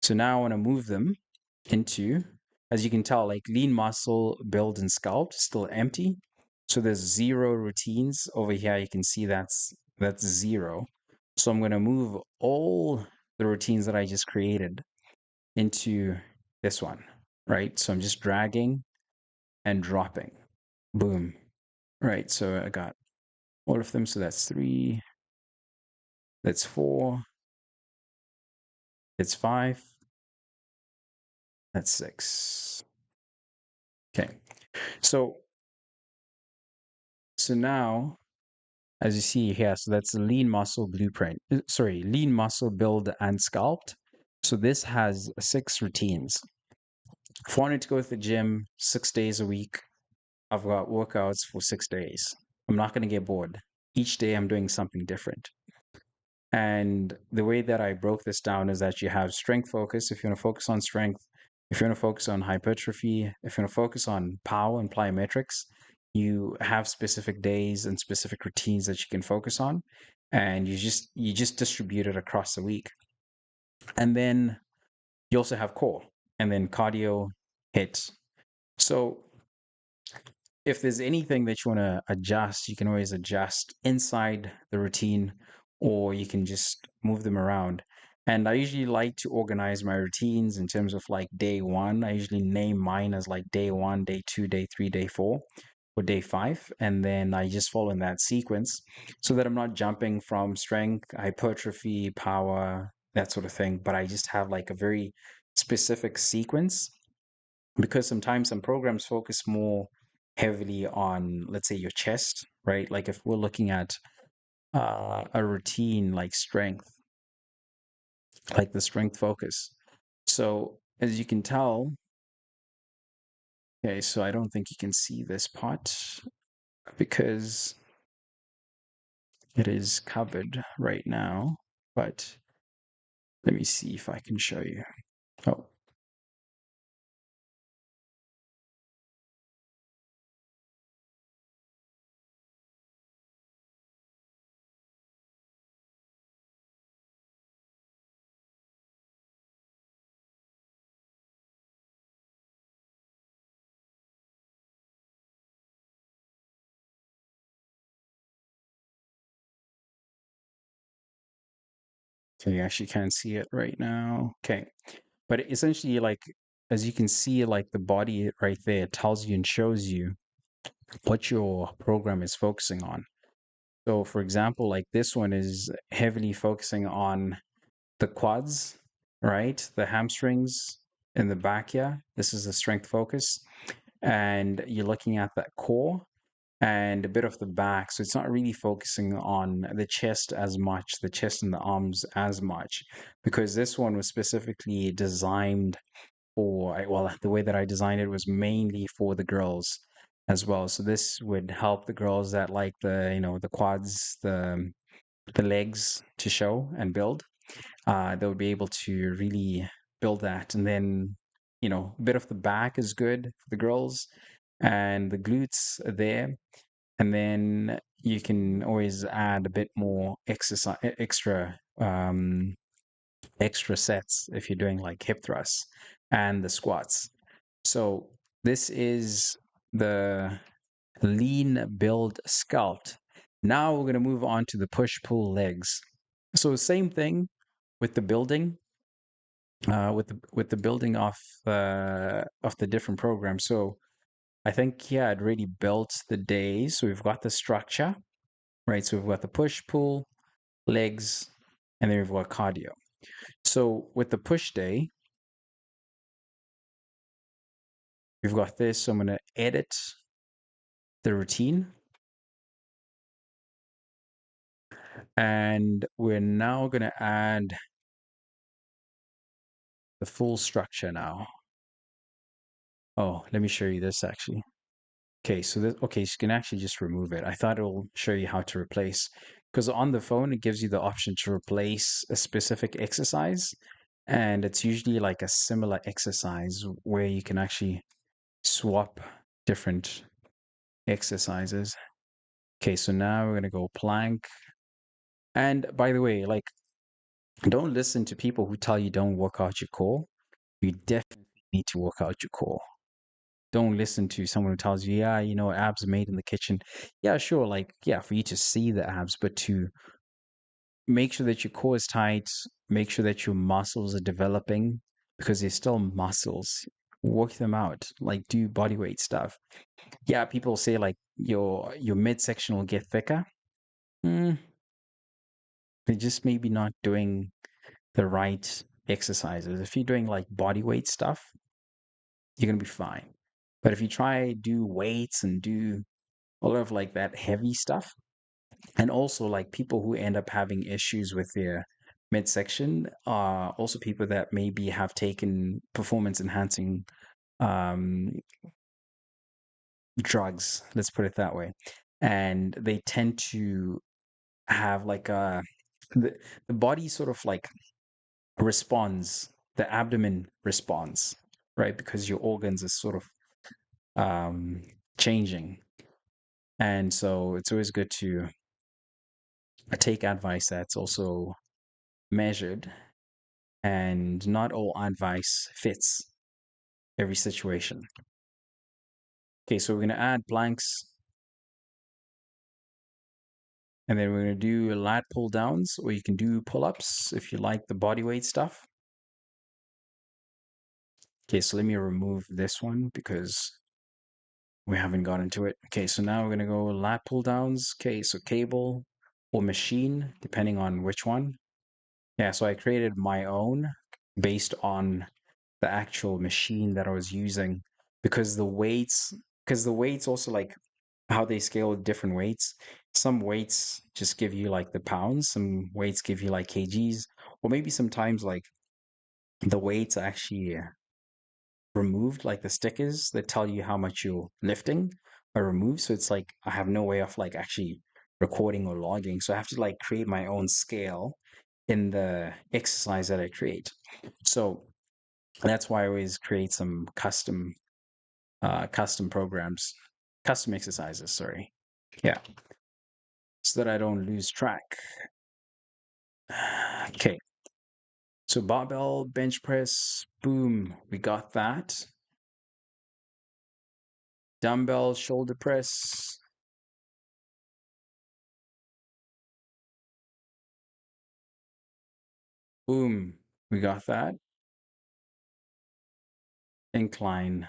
So now I want to move them into, as you can tell, like lean muscle, build, and sculpt, still empty. So there's 0 routines over here. You can see that's 0. So I'm going to move all the routines that I just created into this one, right? So I'm just dragging and dropping. Boom. Right. So I got all of them. So that's 3, that's 4, that's 5, that's 6. Okay. So now, as you see here, so that's the lean muscle blueprint. Sorry, lean muscle build and sculpt. So this has 6 routines. If I wanted to go to the gym 6 days a week, I've got workouts for 6 days. I'm not going to get bored. Each day I'm doing something different. And the way that I broke this down is that you have strength focus if you want to focus on strength, if you want to focus on hypertrophy, if you want to focus on power and plyometrics, you have specific days and specific routines that you can focus on, and you just distribute it across the week. And then you also have core, and then cardio, HIIT. So if there's anything that you want to adjust, you can always adjust inside the routine, or you can just move them around. And I usually like to organize my routines in terms of like day one. I usually name mine as like day one, day two, day three, day four, or day five. And then I just follow in that sequence so that I'm not jumping from strength, hypertrophy, power, that sort of thing. But I just have like a very specific sequence because sometimes some programs focus more heavily on, let's say, your chest, right? Like if we're looking at a routine like strength, like the strength focus. So as you can tell, okay, so I don't think you can see this part because it is covered right now, but let me see if I can show you. Oh, So you actually can't see it right now. Okay. But essentially, like, as you can see, like the body right there tells you and shows you what your program is focusing on. So, for example, like this one is heavily focusing on the quads, right? The hamstrings in the back here. This is the strength focus. And you're looking at that core and a bit of the back. So it's not really focusing on the chest as much, the chest and the arms as much, because this one was specifically designed for, well, the way that I designed it was mainly for the girls as well. So this would help the girls that like the quads, the legs to show and build. They'll be able to really build that. And then, a bit of the back is good for the girls and the glutes are there. And then you can always add a bit more exercise, extra sets if you're doing like hip thrusts and the squats. So this is the lean build sculpt. Now we're going to move on to the push pull legs. So same thing with the building, with the building of the different programs. So I think yeah, it really built the day. So we've got the structure, right? So we've got the push pull legs, and then we've got cardio. So with the push day, we've got this. So I'm going to edit the routine, and we're now going to add the full structure now. Oh, let me show you this actually. Okay, so okay, so you can actually just remove it. I thought it'll show you how to replace, because on the phone it gives you the option to replace a specific exercise, and it's usually like a similar exercise where you can actually swap different exercises. Okay, so now we're gonna go plank. And by the way, like, don't listen to people who tell you don't work out your core. You definitely need to work out your core. Don't listen to someone who tells you, yeah, abs are made in the kitchen. Yeah, sure, like, yeah, for you to see the abs, but to make sure that your core is tight, make sure that your muscles are developing because they're still muscles. Work them out, like do body weight stuff. Yeah, people say like your midsection will get thicker. Mm, they're just maybe not doing the right exercises. If you're doing like body weight stuff, you're gonna be fine. But if you try do weights and do a lot of like that heavy stuff, and also like people who end up having issues with their midsection are also people that maybe have taken performance enhancing um, drugs, let's put it that way, and they tend to have like the, the body sort of like responds, the abdomen responds, right? Because your organs are sort of um, changing. And so it's always good to take advice that's also measured, and not all advice fits every situation. Okay, so we're going to add blanks, and then we're going to do lat pull downs, or you can do pull ups if you like the body weight stuff. Okay, so let me remove this one because we haven't got into it. Okay, so now we're going to go lat pull downs. Okay, so cable or machine, depending on which one. Yeah, so I created my own based on the actual machine that I was using, because the weights also like how they scale with different weights. Some weights just give you like the pounds, some weights give you like kgs, or maybe sometimes like the weights are actually removed, like the stickers that tell you how much you're lifting are removed. So it's like I have no way of like actually recording or logging. So I have to like create my own scale in the exercise that I create. So that's why I always create some custom programs, custom exercises, sorry. Yeah, so that I don't lose track. Okay, so barbell, bench press, boom, we got that. Dumbbell, shoulder press. Boom. We got that. Incline.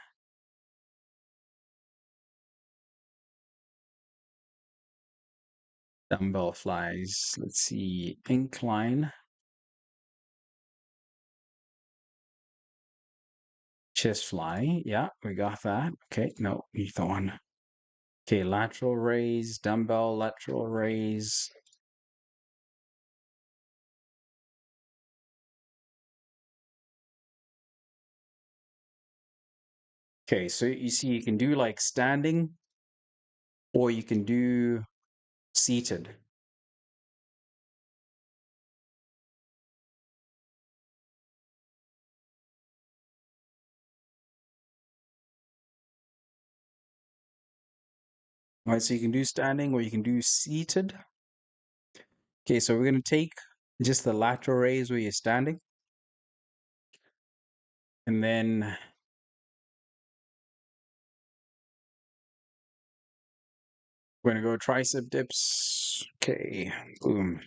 Dumbbell flies. Let's see. Incline. Chest fly. Yeah, we got that. Okay, no, need that one. Okay, lateral raise, dumbbell lateral raise. Okay, so you see you can do like standing or you can do seated. All right, so you can do standing or you can do seated. Okay, so we're going to take just the lateral raise where you're standing. And then we're going to go tricep dips. Okay, boom.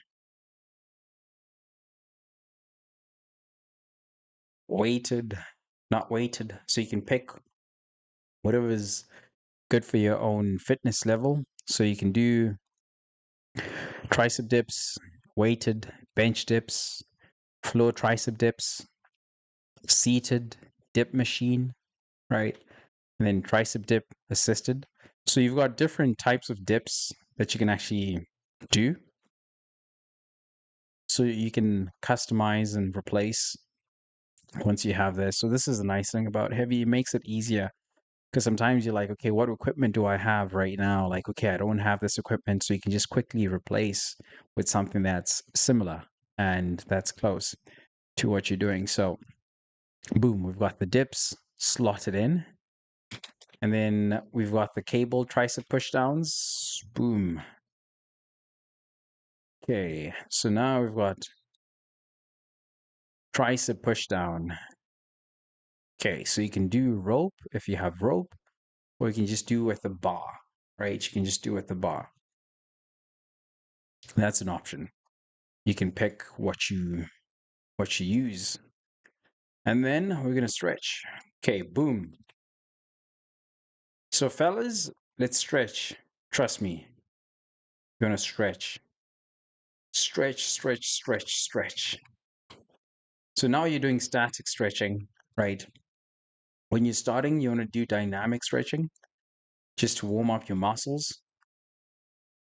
Weighted, not weighted. So you can pick whatever is good for your own fitness level. So you can do tricep dips, weighted, bench dips, floor tricep dips, seated dip machine, right? And then tricep dip assisted. So you've got different types of dips that you can actually do. So you can customize and replace once you have this. So this is a nice thing about Heavy. It makes it easier because sometimes you're like, okay, what equipment do I have right now? Like, okay, I don't have this equipment. So you can just quickly replace with something that's similar and that's close to what you're doing. So boom, we've got the dips slotted in. And then we've got the cable tricep pushdowns. Boom. Okay, so now we've got tricep pushdown. Okay, so you can do rope if you have rope, or you can just do with the bar, right? You can just do with the bar. That's an option. You can pick what you use. And then we're gonna stretch. Okay, boom. So fellas, let's stretch. Trust me, you're gonna stretch. Stretch, stretch, stretch, stretch. So now you're doing static stretching, right? When you're starting, you want to do dynamic stretching just to warm up your muscles.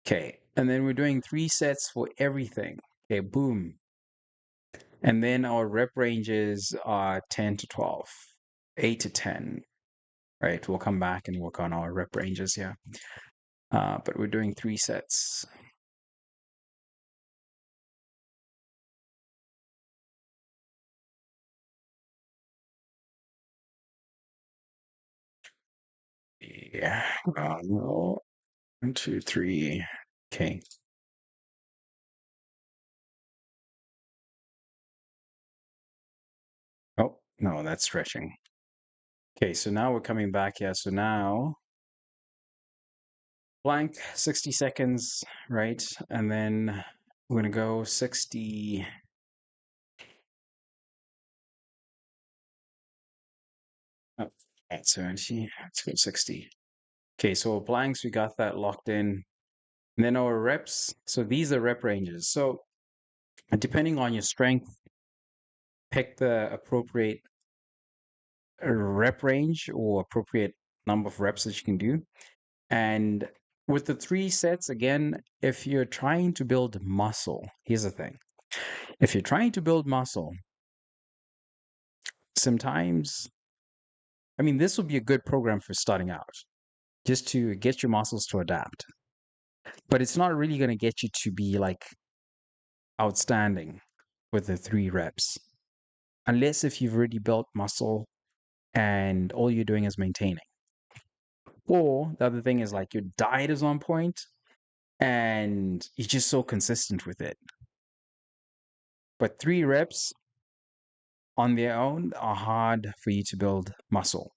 Okay. And then we're doing 3 sets for everything. Okay. Boom. And then our rep ranges are 10 to 12, 8 to 10. Right. We'll come back and work on our rep ranges here. But we're doing 3 sets. Yeah. No. 1, 2, 3. Okay. Oh, no, that's stretching. Okay. So now we're coming back here. So now blank 60 seconds, right? And then we're going to go 60. Oh, that's 70. Let's go 60. Okay, so blanks, we got that locked in. And then our reps. So these are rep ranges. So depending on your strength, pick the appropriate rep range or appropriate number of reps that you can do. And with the 3 sets, again, if you're trying to build muscle, here's the thing. If you're trying to build muscle, sometimes, I mean, this will be a good program for starting out, just to get your muscles to adapt. But it's not really going to get you to be like outstanding with the 3 reps, unless if you've already built muscle and all you're doing is maintaining. Or the other thing is like your diet is on point and you're just so consistent with it. But 3 reps on their own are hard for you to build muscle,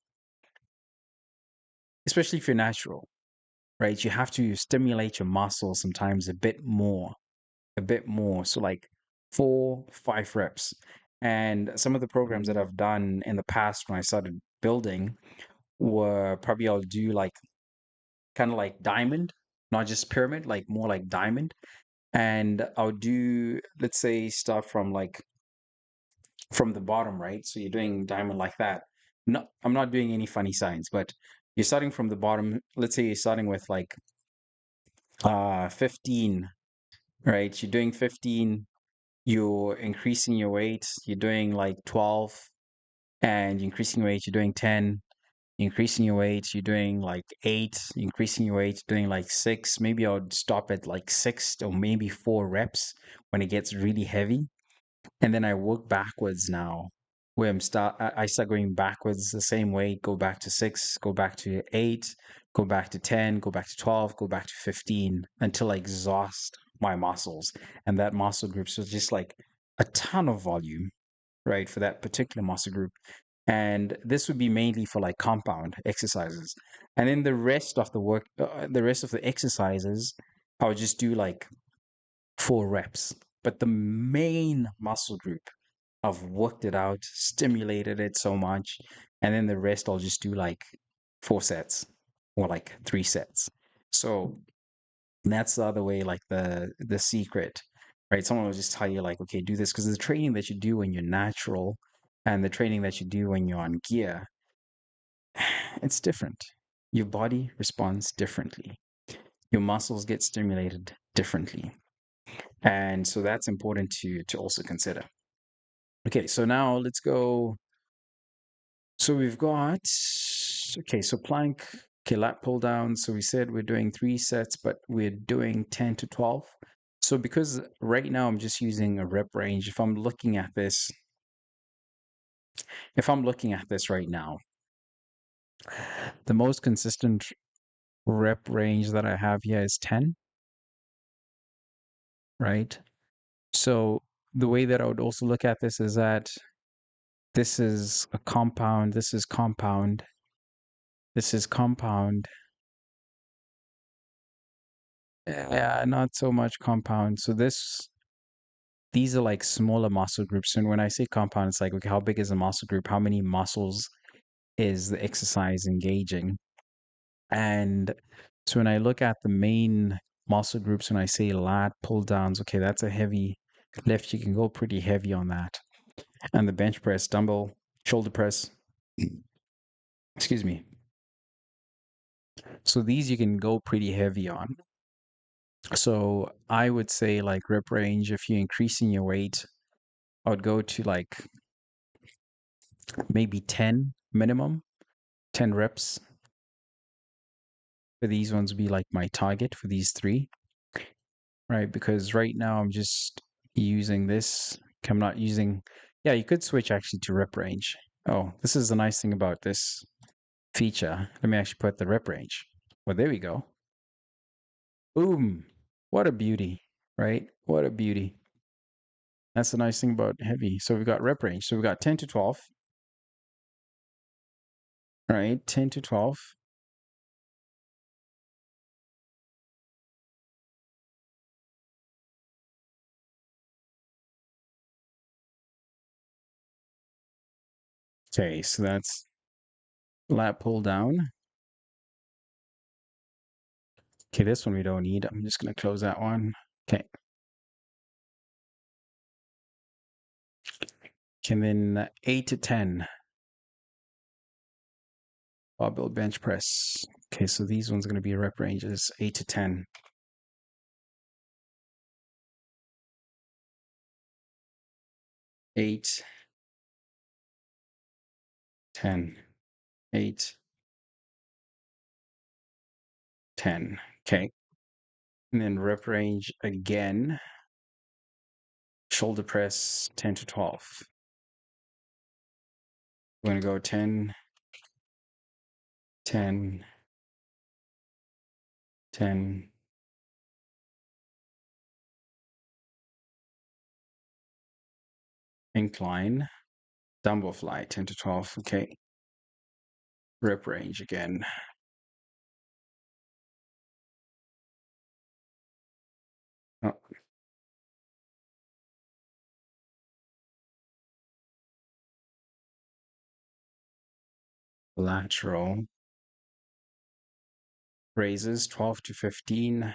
especially if you're natural, right? You have to stimulate your muscle sometimes a bit more, a bit more. So like 4, 5 reps. And some of the programs that I've done in the past when I started building were probably I'll do like kind of like diamond, not just pyramid, like more like diamond. And I'll do, let's say, stuff from like from the bottom, right? So you're doing diamond like that. No, I'm not doing any funny signs, but you're starting from the bottom. Let's say you're starting with like 15, right? You're doing 15, you're increasing your weight, you're doing like 12, and you're increasing your weight, you're doing 10, increasing your weight, you're doing like 8, increasing your weight, doing like 6. Maybe I'll stop at like 6 or maybe 4 reps when it gets really heavy. And then I work backwards now, where I start going backwards the same way, go back to 6, go back to 8, go back to 10, go back to 12, go back to 15 until I exhaust my muscles. And that muscle group, so just like a ton of volume, right, for that particular muscle group. And this would be mainly for like compound exercises. And then the rest of the exercises, I would just do like 4 reps. But the main muscle group, I've worked it out, stimulated it so much, and then the rest I'll just do like 4 sets or like 3 sets. So that's the other way, like the secret, right? Someone will just tell you like, okay, do this because the training that you do when you're natural and the training that you do when you're on gear, it's different. Your body responds differently. Your muscles get stimulated differently. And so that's important to also consider. Okay, so now let's go. So we've got, okay, so plank, okay, lat pull down. So we said we're doing 3 sets, but we're doing 10 to 12. So because right now I'm just using a rep range, if I'm looking at this right now, the most consistent rep range that I have here is 10, right? So the way that I would also look at this is that this is a compound, this is compound, this is compound. Yeah, not so much compound. So these are like smaller muscle groups. And when I say compound, it's like, okay, how big is a muscle group? How many muscles is the exercise engaging? And so when I look at the main muscle groups, when I say lat pull downs, okay, that's a heavy lift. You can go pretty heavy on that. And the bench press, dumbbell, shoulder press, excuse me. So these you can go pretty heavy on. So I would say like rep range, if you're increasing your weight, I would go to like maybe 10 minimum, 10 reps. For these ones would be like my target for these three, right? Because right now I'm just using this. I'm not using, yeah, you could switch actually to rep range. Oh, this is the nice thing about this feature. Let me actually put the rep range. Well, there we go. Boom. What a beauty, right? What a beauty. That's the nice thing about heavy. So we've got rep range. So we've got 10 to 12, right? 10 to 12. Okay, so that's lat pull down. Okay, this one we don't need. I'm just going to close that one. Okay. And then 8 to 10 barbell bench press. Okay, so these ones are going to be rep ranges 8 to 10. 8, 10, 8, 10. Okay. And then rep range again, shoulder press 10 to 12. We're going to go 10, 10, 10. Incline, dumbbell fly 10 to 12. Okay. Rep range again. Oh, lateral raises, 12 to 15.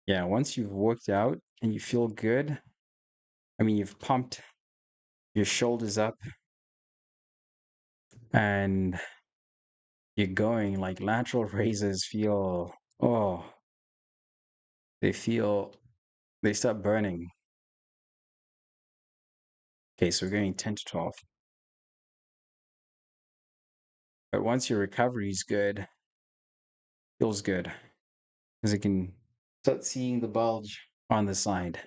Yeah, once you've worked out and you feel good, I mean, you've pumped your shoulders up and you're going, like lateral raises feel, oh, they feel, they start burning. Okay, so we're going 10 to 12. But once your recovery is good, feels good because it can start seeing the bulge on the side.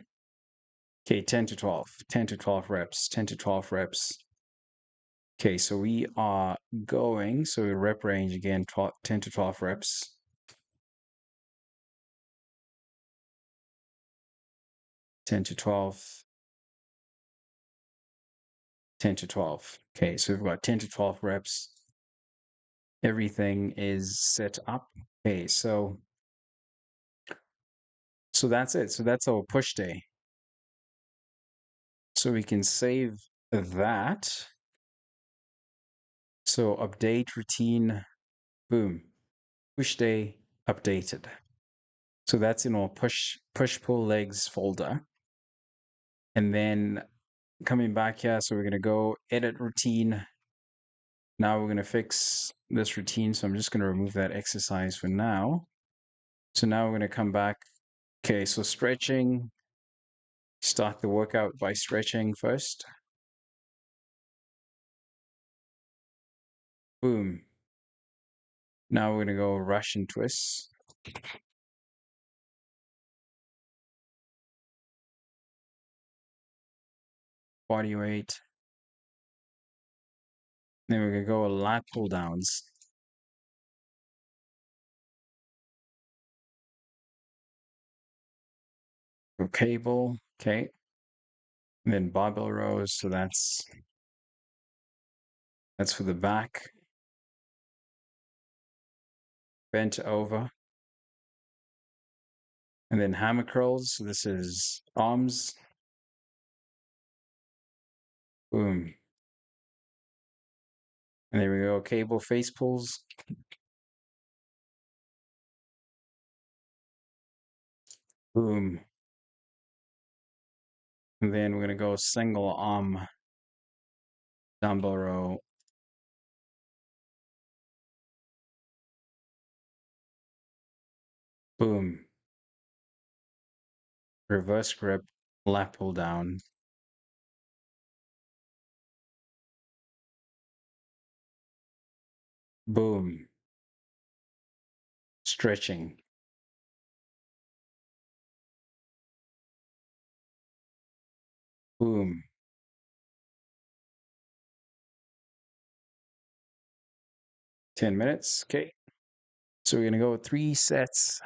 Okay, 10 to 12, 10 to 12 reps, 10 to 12 reps. Okay, so we are going, so rep range again, 12, 10 to 12 reps. 10 to 12, 10 to 12. Okay, so we've got 10 to 12 reps. Everything is set up. Okay, so that's it. So that's our push day. So we can save that. So update routine, boom. Push day updated. So that's in our push pull legs folder. And then coming back here, so we're going to go edit routine. Now we're going to fix this routine. So I'm just going to remove that exercise for now. So now we're going to come back. Okay, so stretching. Start the workout by stretching first. Boom. Now we're going to go Russian twists. Body weight. Then we're going to go lat pull downs. Go cable. Okay. And then barbell rows. So that's for the back. Bent over. And then hammer curls. So this is arms. Boom. And there we go. Cable face pulls. Boom. And then we're going to go single arm dumbbell row. Boom. Reverse grip, lat pull down. Boom. Stretching. Boom. Ten minutes. Okay. So we're going to go 3 sets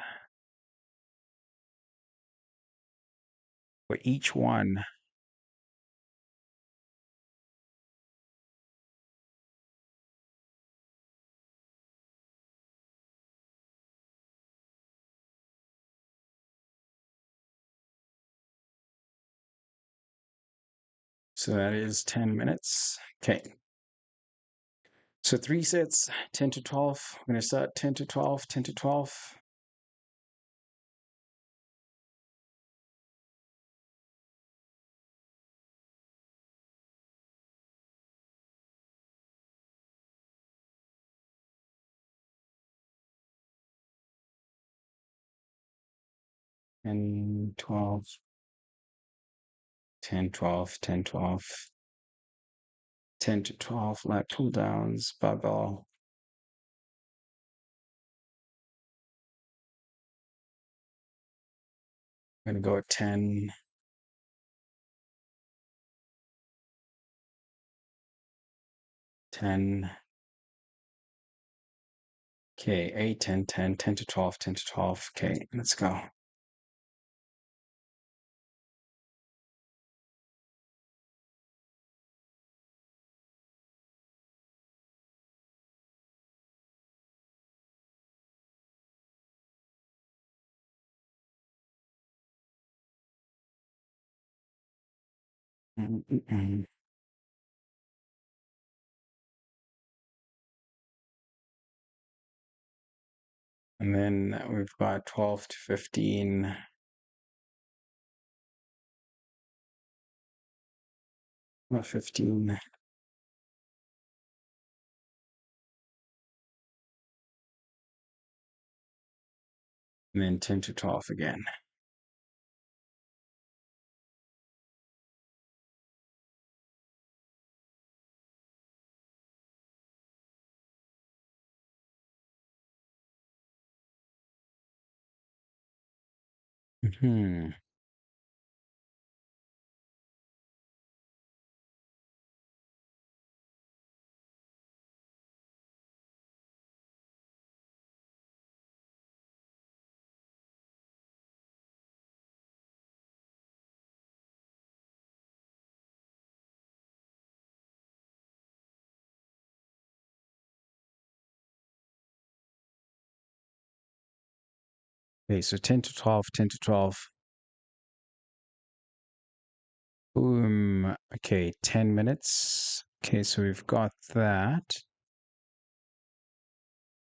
for each one. So that is 10 minutes. Okay. So 3 sets, 10 to 12. We're going to start 10 to 12, 10 to 12. And 12, 10, 12, 10, 12, 10 to 12, lat pull downs, barbell. I'm going to go at 10, 10. Okay, 8, 10, 10, 10 to 12, 10 to 12. Okay, let's go. And then we've got 12 to 15, well, 15, and then 10 to 12 again. Hmm. Okay, so 10 to 12, 10 to 12. Boom. Okay, 10 minutes. Okay, so we've got that.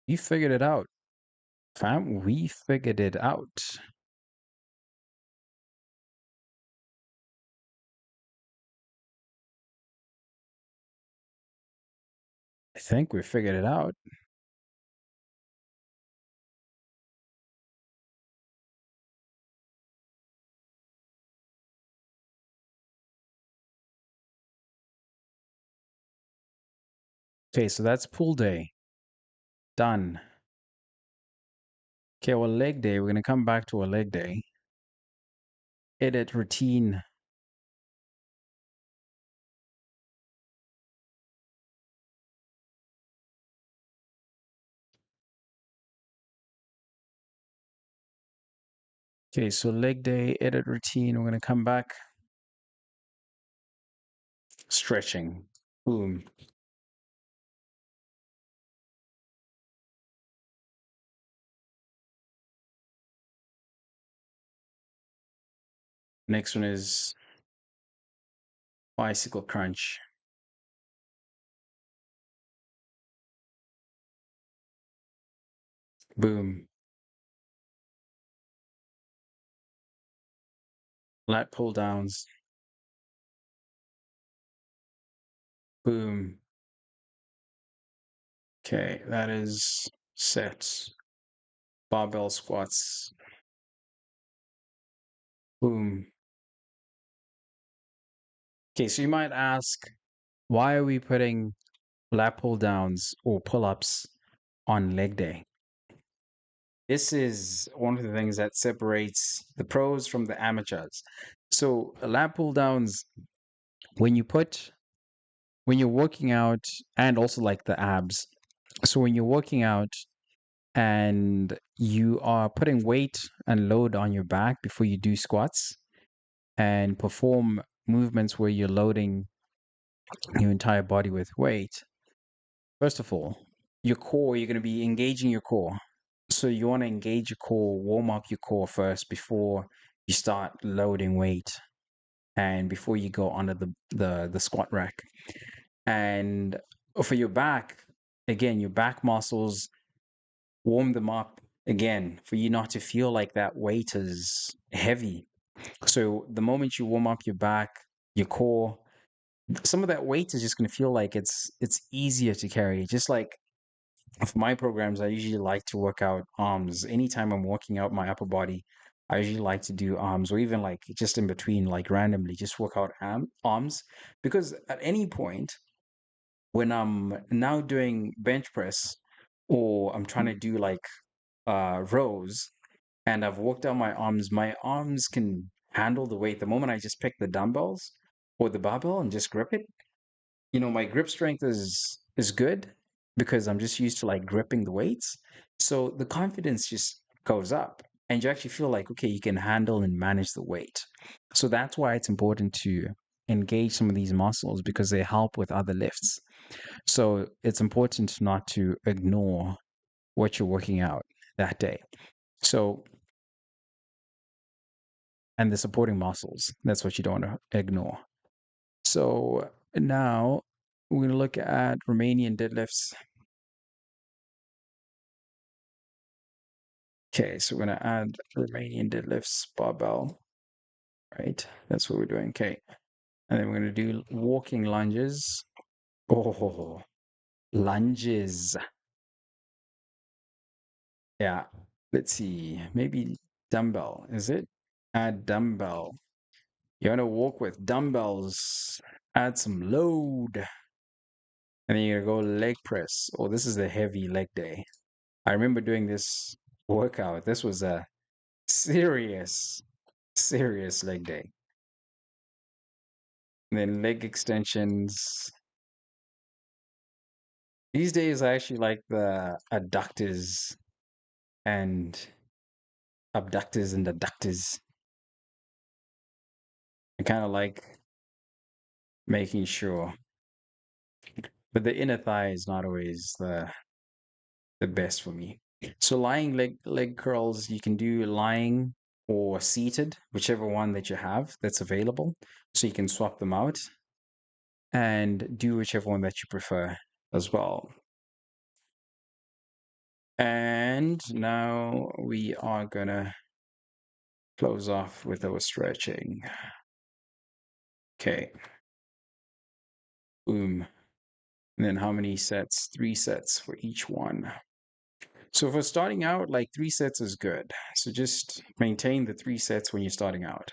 We figured it out, fam. We figured it out. I think we figured it out. Okay, so that's pull day. Done. Okay, well, leg day. We're going to come back to a leg day. Edit routine. Okay, so leg day, edit routine. We're going to come back. Stretching. Boom. Next one is bicycle crunch. Boom. Lat pull downs. Boom. Okay, that is sets. Barbell squats. Boom. Okay, so you might ask, why are we putting lat pull downs or pull ups on leg day? This is one of the things that separates the pros from the amateurs. So, lat pull downs, when you put, when you're working out, and also like the abs. So, when you're working out and you are putting weight and load on your back before you do squats and perform movements where you're loading your entire body with weight, first of all, your core, you're going to be engaging your core. So you want to engage your core, warm up your core first before you start loading weight and before you go under the squat rack. And for your back, again, your back muscles, warm them up again for you not to feel like that weight is heavy. So the moment you warm up your back, your core, some of that weight is just going to feel like it's easier to carry. Just like for my programs, I usually like to work out arms. Anytime I'm working out my upper body, I usually like to do arms, or even like just in between, like randomly, just work out arms. Because at any point, when I'm now doing bench press, or I'm trying to do like rows, and I've worked out my arms can handle the weight. The moment I just pick the dumbbells or the barbell and just grip it, my grip strength is good because I'm just used to like gripping the weights. So the confidence just goes up and you actually feel like, okay, you can handle and manage the weight. So that's why it's important to engage some of these muscles because they help with other lifts. So it's important not to ignore what you're working out that day. So, and the supporting muscles, that's what you don't want to ignore. So now we're going to look at Romanian deadlifts. Okay, so we're going to add Romanian deadlifts barbell, right? That's what we're doing. Okay. And then we're going to do walking lunges. Oh, lunges. Yeah. Let's see. Maybe dumbbell. Is it? Add dumbbell. You want to walk with dumbbells. Add some load. And then you're going to go leg press. Oh, this is the heavy leg day. I remember doing this workout. This was a serious, serious leg day. And then leg extensions. These days, I actually like the adductors and abductors and adductors. I kind of like making sure, but the inner thigh is not always the best for me. So lying leg curls, you can do lying or seated, whichever one that you have that's available. So you can swap them out and do whichever one that you prefer as well. And now we are gonna close off with our stretching. Okay. Boom. And then how many sets? 3 sets for each one. So for starting out, like 3 sets is good. So just maintain the 3 sets when you're starting out.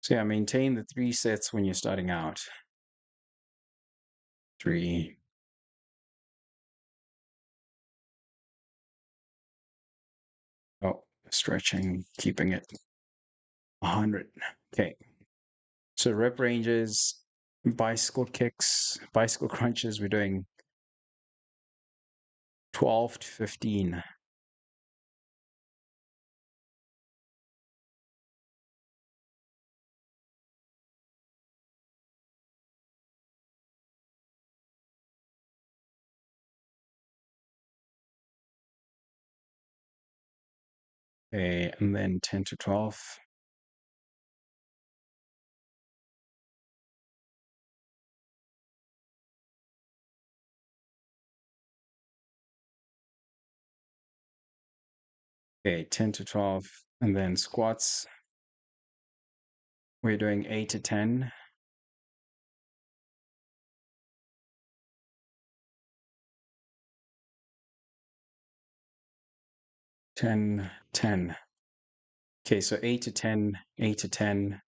So yeah, maintain the 3 sets when you're starting out. 3. Oh, stretching, keeping it 100. Okay. So rep ranges, bicycle kicks, bicycle crunches, we're doing 12 to 15. Okay, and then 10 to 12. Okay, 10 to 12. And then squats, we're doing 8 to 10. 10, 10. Okay, so 8 to 10, 8 to 10.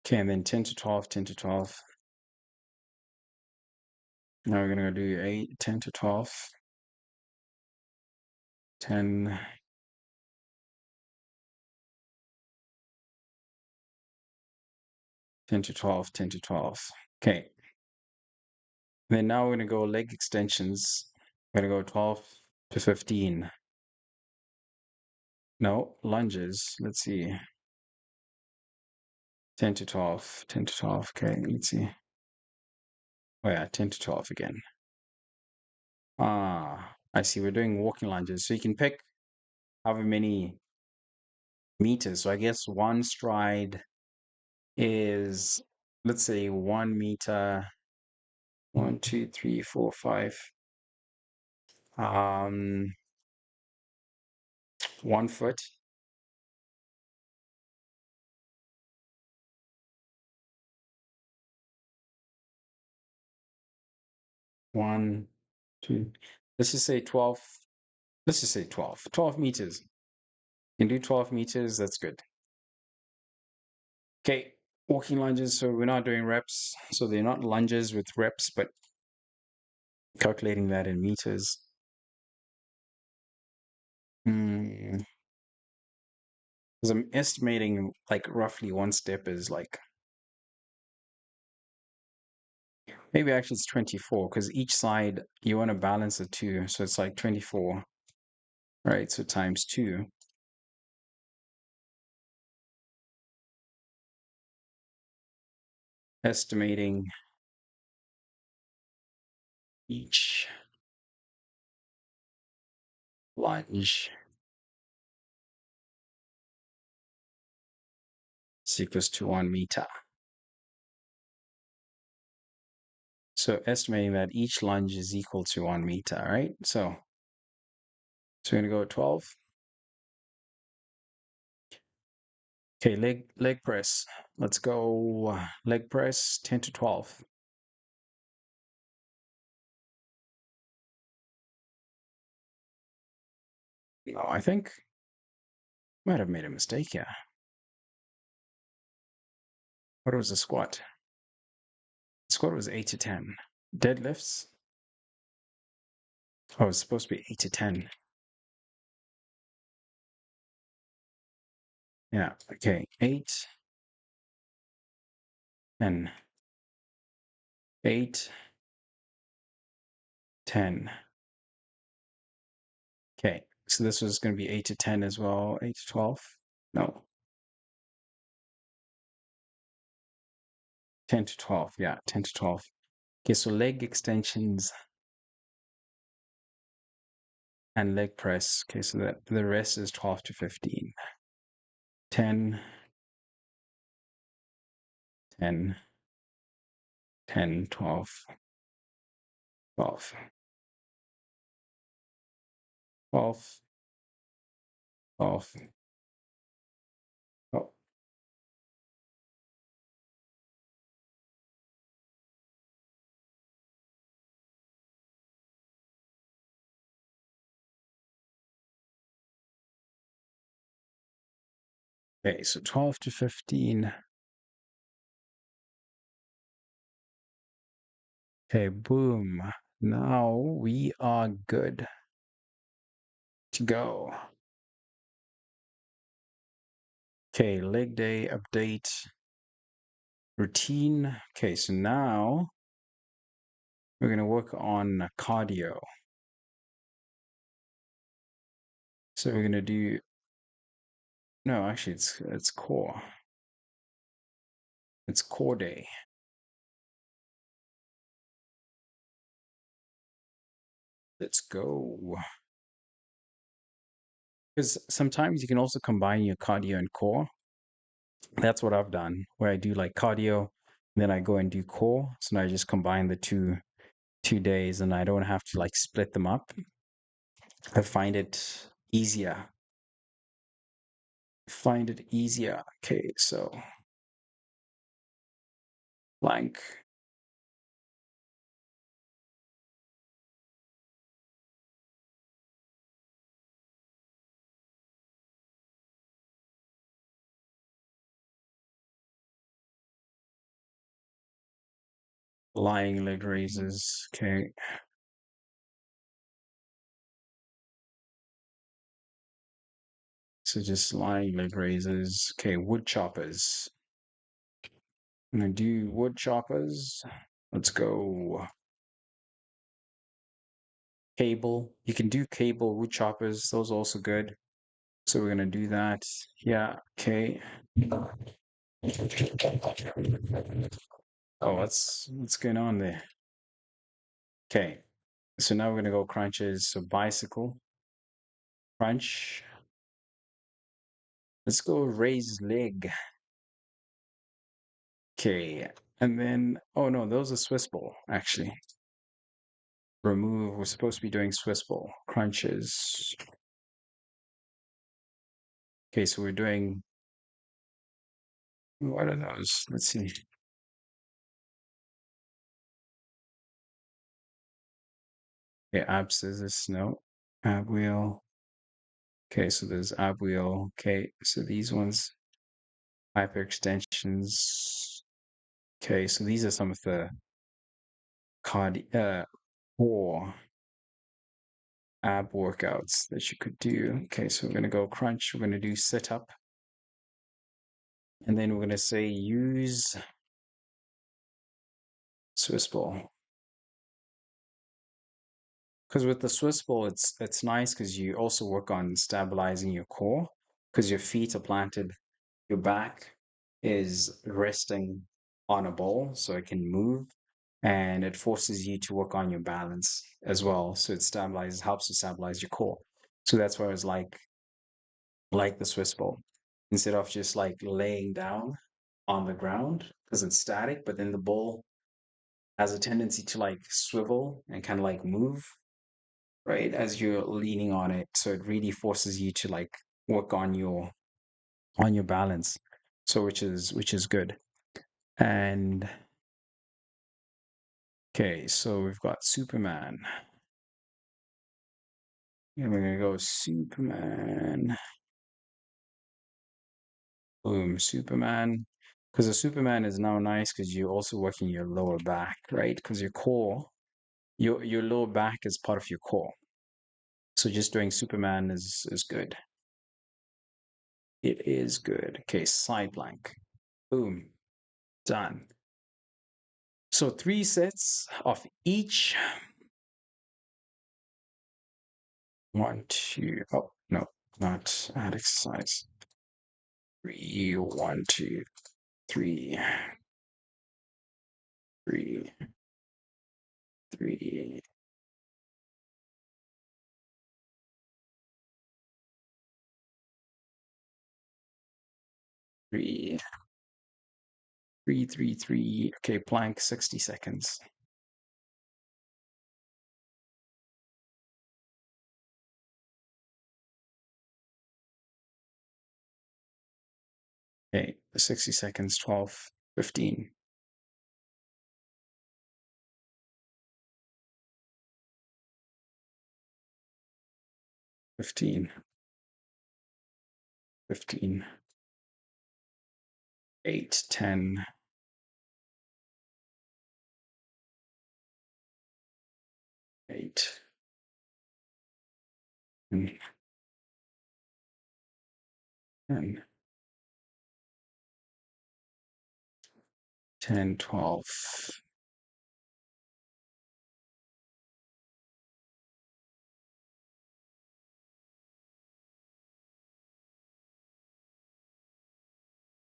Okay, and then 10 to 12, 10 to 12. Now we're going to do 8, 10 to 12, 10, 10 to 12, 10 to 12. Okay. Then now we're going to go leg extensions. We're going to go 12 to 15. No, lunges. Let's see. 10 to 12, 10 to 12. Okay, let's see. Oh yeah, 10 to 12 again. Ah, I see. We're doing walking lunges. So you can pick however many meters. So I guess one stride is, let's say, 1 meter, 1, 2, 3, 4, 5. 1 foot. 1, 2. Let's just say 12. Let's just say 12. 12 meters. You can do 12 meters. That's good. Okay. Walking lunges. So we're not doing reps. So they're not lunges with reps, but calculating that in meters. Because I'm estimating like roughly one step is like Maybe actually it's 24 because each side you want to balance the two. So it's like 24, right? So times 2. Estimating each lunge is equals to 1 meter. So estimating that each lunge is equal to 1 meter, right? So we're going to go with 12. Okay, leg press. Let's go leg press 10 to 12. No, I think might have made a mistake here. What was the squat? Squat was 8 to 10. Deadlifts. Oh, it's supposed to be 8 to 10. Yeah, okay. 8, 10. 8, 10. Okay, so this was going to be 8 to 10 as well. 8 to 12. No, 10 to 12. Yeah, 10 to 12. Okay, so leg extensions and leg press. Okay, so that the rest is 12 to 15. 10, 10, 10, 12, 12, 12, 12. Oh, okay, so 12 to 15. Okay, boom. Now we are good to go. Okay, leg day update routine. Okay, so now we're going to work on cardio. So we're going to do, no, actually it's core. It's core day. Let's go. Because sometimes you can also combine your cardio and core. That's what I've done, where I do like cardio, then I go and do core. So now I just combine the two days and I don't have to like split them up. I find it easier. Find it easier. Okay, so plank, lying leg raises. Okay. So just lying leg raises. Okay, wood choppers. I'm gonna do wood choppers. Let's go. Cable. You can do cable wood choppers. Those are also good. So we're gonna do that. Yeah. Okay. Oh, what's going on there? Okay. So now we're gonna go crunches. So bicycle crunch. Let's go raise leg. Okay. And then, oh no, those are Swiss ball, actually. Remove, we're supposed to be doing Swiss ball. Crunches. Okay, so we're doing, what are those? Let's see. Okay, ab scissors, no. Ab wheel. Okay, so there's ab wheel. Okay, so these ones, hyperextensions. Okay, so these are some of the core ab workouts that you could do. Okay, so we're gonna go crunch. We're gonna do sit up, and then we're gonna say use Swiss ball. Because with the Swiss ball, it's nice because you also work on stabilizing your core because your feet are planted, your back is resting on a ball so it can move, and it forces you to work on your balance as well. So it stabilizes, helps to stabilize your core. So that's why I was like the Swiss ball, instead of just like laying down on the ground because it's static, but then the ball has a tendency to like swivel and kind of like move, right, as you're leaning on it. So it really forces you to like work on your balance. So which is good. And okay, so we've got Superman. And we're gonna go Superman. Boom, Superman. Because the Superman is now nice because you're also working your lower back, right? Because your core, your lower back is part of your core. So just doing Superman is good. It is good. Okay, side plank. Boom. Done. So 3 sets of each. One, two. Oh, no, not add exercise. Three, one, two, three, three, three, three, three, three, three. Okay, plank 60 seconds. Okay, 60 seconds, 12, 15, 15, 15, 8, 10, 8, 10, 10, 10, 12,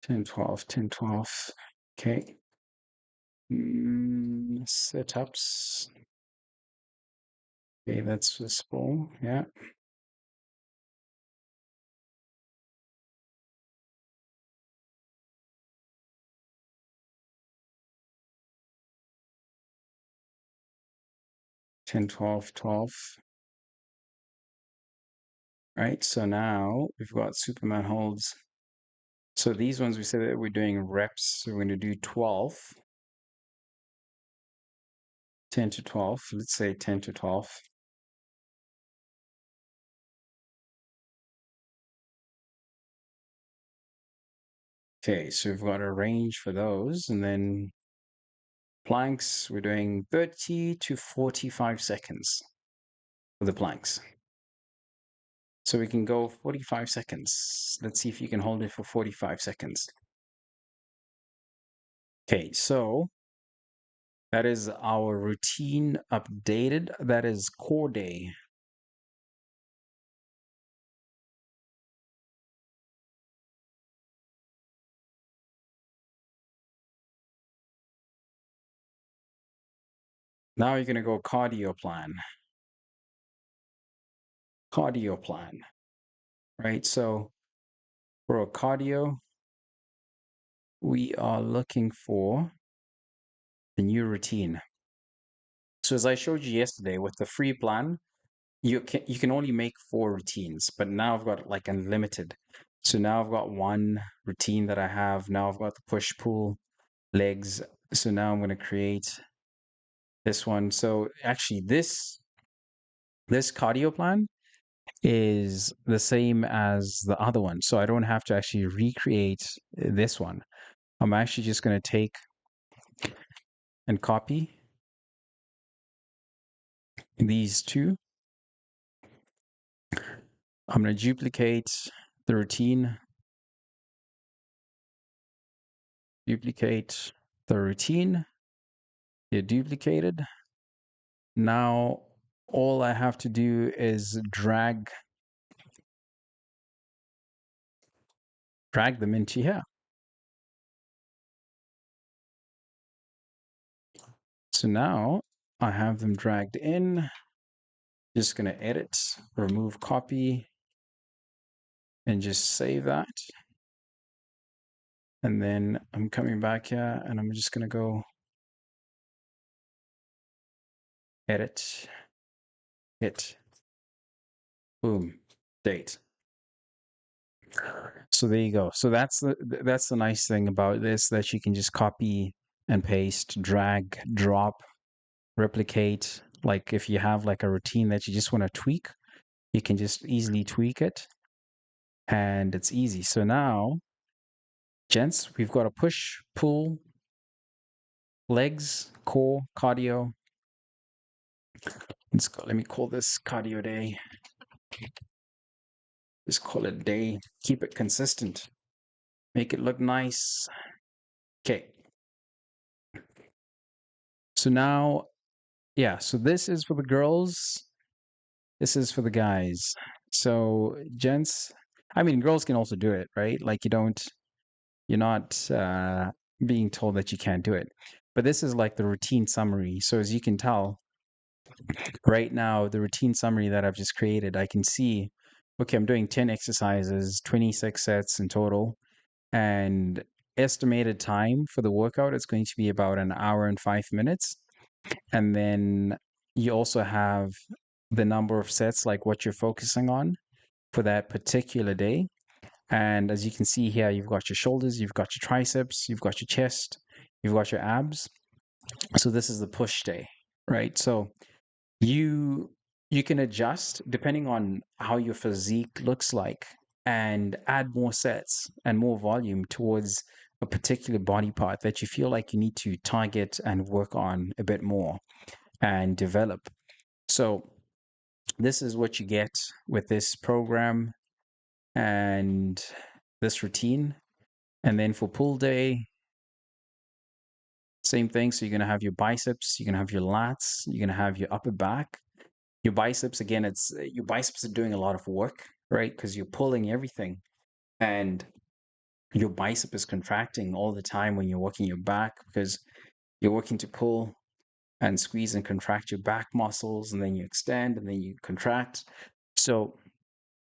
10, 12, 10, 12. Okay. Sit-ups. Okay, that's visible. Yeah. 10, 12, 12. Right. So now we've got Superman holds. So these ones we said that we're doing reps. So we're going to do 12, 10 to 12. Let's say 10 to 12. Okay, so we've got a range for those. And then planks, we're doing 30 to 45 seconds for the planks. So we can go 45 seconds. Let's see if you can hold it for 45 seconds. Okay, so that is our routine updated. That is core day. Now you're going to go cardio plan. Cardio plan, right? So for a cardio, we are looking for the new routine. So as I showed you yesterday with the free plan, you can only make 4 routines, but now I've got like unlimited. So now I've got one routine that I have. Now I've got the push pull legs. So now I'm going to create this one. So actually this cardio plan is the same as the other one. So I don't have to actually recreate this one. I'm actually just going to take and copy these two. I'm going to duplicate the routine, duplicate the routine, They're duplicated. Now, all I have to do is drag them into here. So now I have them dragged in. Just going to edit, remove copy, and just save that. And then I'm coming back here and I'm just going to go edit, hit, boom, date. So there you go. So that's the nice thing about this, that you can just copy and paste, drag, drop, replicate. Like if you have like a routine that you just want to tweak, you can just easily tweak it and it's easy. So now, gents, we've got a push, pull, legs, core, cardio. Let me call this cardio day. Just call it day. Keep it consistent. Make it look nice. Okay. So now, yeah, so this is for the girls. This is for the guys. So gents, I mean, girls can also do it, right? Like you're not being told that you can't do it. But this is like the routine summary. So as you can tell, right now, the routine summary that I've just created, I can see, okay, I'm doing 10 exercises, 26 sets in total, and estimated time for the workout is going to be about an hour and 5 minutes. And then you also have the number of sets, like what you're focusing on for that particular day. And as you can see here, you've got your shoulders, you've got your triceps, you've got your chest, you've got your abs. So this is the push day, right? So you you can adjust depending on how your physique looks like and add more sets and more volume towards a particular body part that you feel like you need to target and work on a bit more and develop. So this is what you get with this program and this routine. And then for pull day, same thing. So you're going to have your biceps, you're going to have your lats, you're going to have your upper back. Your biceps, again, it's your biceps are doing a lot of work, right? Because you're pulling everything and your bicep is contracting all the time when you're working your back because you're working to pull and squeeze and contract your back muscles, and then you extend and then you contract. So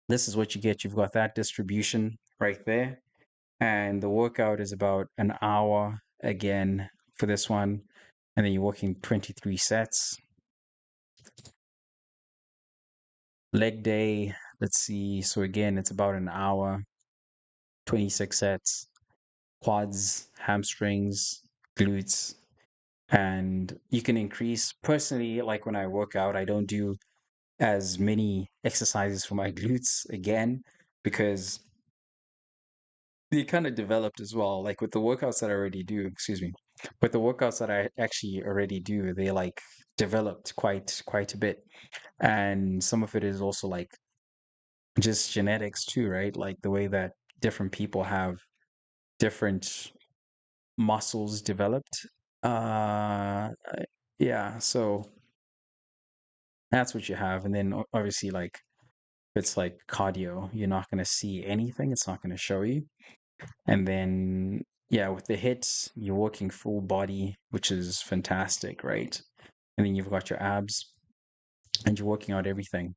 this is what you get. You've got that distribution right there. And the workout is about an hour again for this one. And then you're working 23 sets. Leg day, let's see. So again, it's about an hour, 26 sets, quads, hamstrings, glutes. And you can increase. Personally, like when I work out, I don't do as many exercises for my glutes again because they kind of developed as well. Like with the workouts that I already do, excuse me, with the workouts that I actually already do, they like developed quite a bit. And some of it is also like just genetics too, right? Like the way that different people have different muscles developed. Uh, yeah, so that's what you have. And then obviously, like it's like cardio, you're not going to see anything. It's not going to show you. And then, yeah, with the hits, you're working full body, which is fantastic, right? And then you've got your abs and you're working out everything.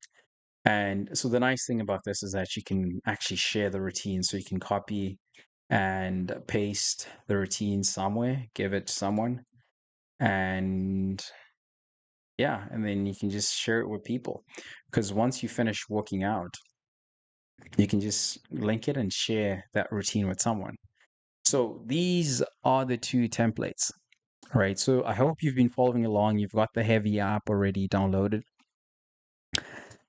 And so the nice thing about this is that you can actually share the routine. So you can copy and paste the routine somewhere, give it to someone, and yeah, and then you can just share it with people. Because once you finish working out, you can just link it and share that routine with someone. So these are the two templates, right? So I hope you've been following along. You've got the Hevy app already downloaded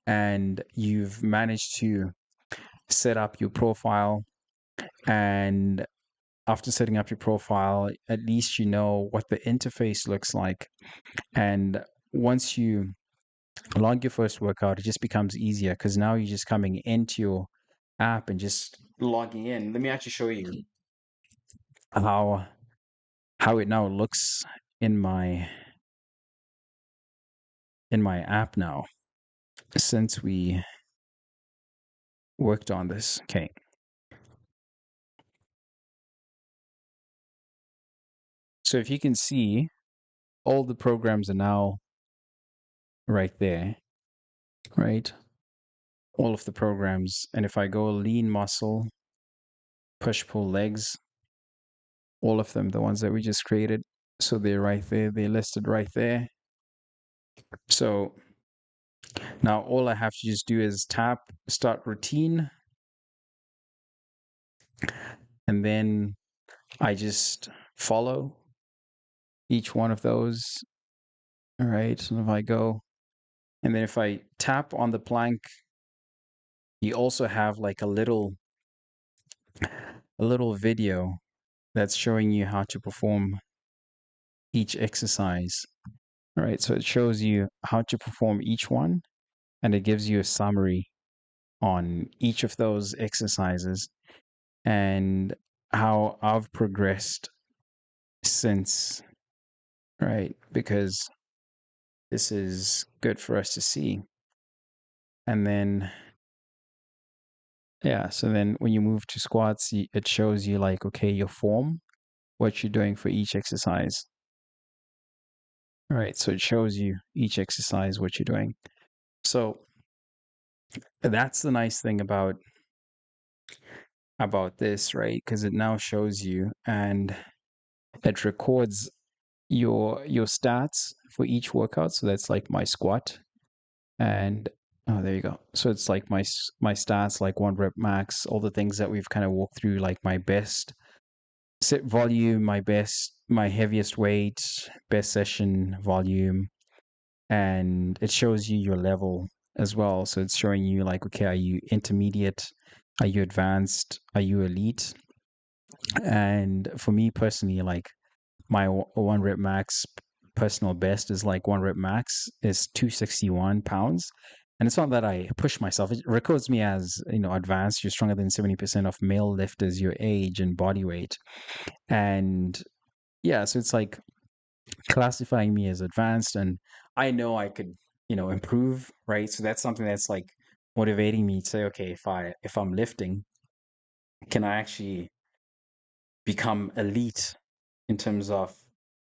and you've managed to set up your profile. And after setting up your profile, at least you know what the interface looks like. And once you log your first workout, it just becomes easier because now you're just coming into your app and just logging in. Let me actually show you how how it now looks in my app now since we worked on this. Okay. So if you can see, all the programs are now right there, right? All of the programs. And if I go lean muscle, push pull legs, all of them, the ones that we just created. So they're right there. They're listed right there. So now all I have to just do is tap start routine. And then I just follow each one of those. All right. So if I go, and then if I tap on the plank, you also have like a little video that's showing you how to perform each exercise. All right. So it shows you how to perform each one, and it gives you a summary on each of those exercises and how I've progressed since, right? Because this is good for us to see. And then, yeah, so then when you move to squats, it shows you like, okay, your form, what you're doing for each exercise. All right, so it shows you each exercise, what you're doing. So that's the nice thing about this, right? Because it now shows you and it records your stats for each workout. So that's like my squat, and oh, there you go. So it's like my stats, like 1 rep max, all the things that we've kind of walked through, like my best sit volume, my heaviest weight, best session volume, and it shows you your level as well. So it's showing you like, okay, are you intermediate? Are you advanced? Are you elite? And for me personally, like my 1 rep max personal best is like 1 rep max is 261 pounds. And it's not that I push myself. It records me as, advanced. You're stronger than 70% of male lifters your age and body weight. And yeah, so it's like classifying me as advanced. And I know I could, improve, right? So that's something that's like motivating me to say, okay, if I'm lifting, can I actually become elite in terms of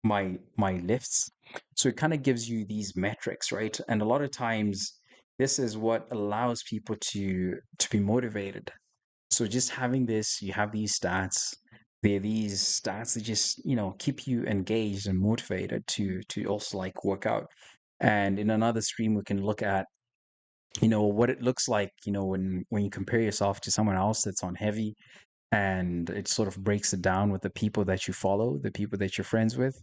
my lifts? So it kind of gives you these metrics, right? And a lot of times this is what allows people to be motivated. So just having this, you have these stats. They're these stats that just, keep you engaged and motivated to also like work out. And in another stream, we can look at, what it looks like, when you compare yourself to someone else that's on heavy, and it sort of breaks it down with the people that you follow, the people that you're friends with,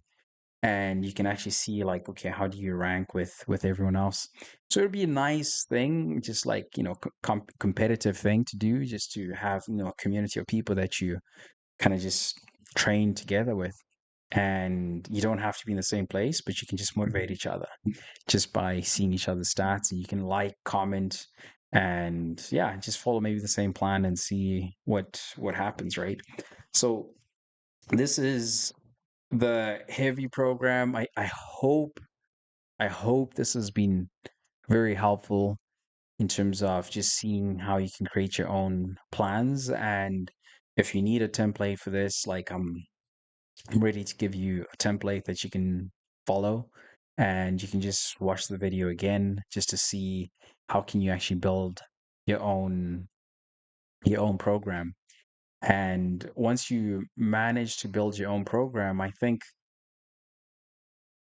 and you can actually see like, okay, how do you rank with everyone else? So it'd be a nice thing, just like, competitive thing to do, just to have, a community of people that you kind of just train together with. And you don't have to be in the same place, but you can just motivate each other just by seeing each other's stats, and you can like, comment, and yeah, just follow maybe the same plan and see what happens, right? So this is the heavy program. I hope this has been very helpful in terms of just seeing how you can create your own plans. And if you need a template for this, like I'm ready to give you a template that you can follow, and you can just watch the video again just to see how can you actually build your own program. And once you manage to build your own program, I think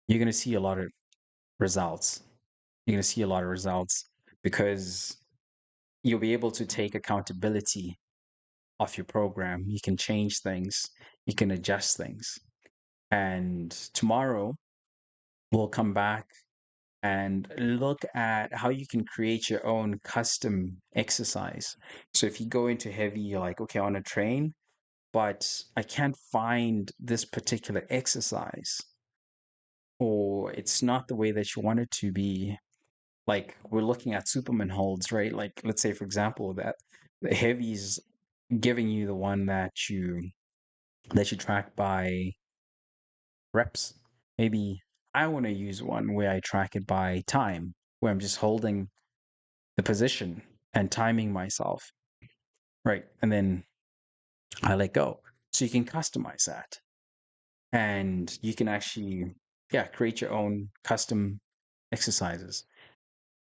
you're going to see a lot of results. You're going to see a lot of results because you'll be able to take accountability of your program. You can change things, you can adjust things. And tomorrow we'll come back and look at how you can create your own custom exercise. So if you go into heavy, you're like, okay, I want to train, but I can't find this particular exercise, or it's not the way that you want it to be. Like we're looking at Superman holds, right? Like let's say, for example, that the heavy's giving you the one that you track by reps. Maybe I want to use one where I track it by time, where I'm just holding the position and timing myself, right? And then I let go. So you can customize that, and you can actually, yeah, create your own custom exercises.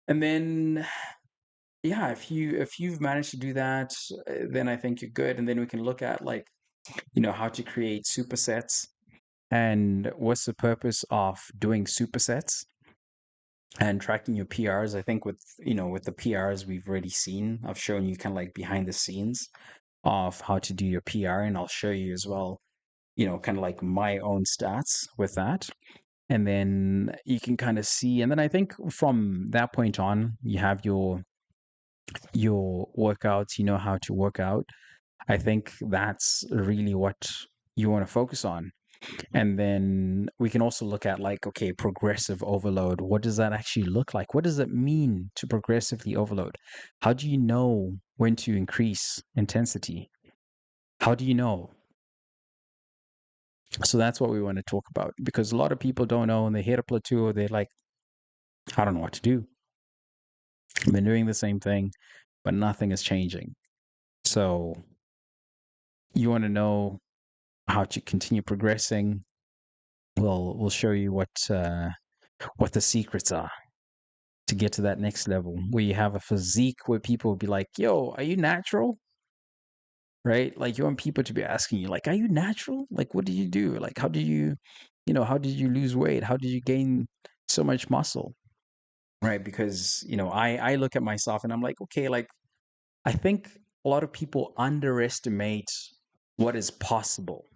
And then, yeah, if you've managed to do that, then I think you're good. And then we can look at, like, how to create supersets and what's the purpose of doing supersets and tracking your PRs. I think with the PRs we've already seen, I've shown you kind of like behind the scenes of how to do your PR, and I'll show you as well, kind of like my own stats with that. And then you can kind of see, and then I think from that point on, you have your workouts, you know how to work out. I think that's really what you want to focus on. And then we can also look at, like, okay, progressive overload. What does that actually look like? What does it mean to progressively overload? How do you know when to increase intensity? How do you know? So that's what we want to talk about, because a lot of people don't know, and they hit a plateau. They're like, I don't know what to do. I've been doing the same thing, but nothing is changing. So you want to know how to continue progressing. We'll show you what the secrets are to get to that next level, where you have a physique where people will be like, yo, are you natural? Right? Like, you want people to be asking you, like, are you natural? Like, what did you do? Like, how did you lose weight? How did you gain so much muscle? Right? Because, I look at myself and I'm like, okay, like, I think a lot of people underestimate what is possible.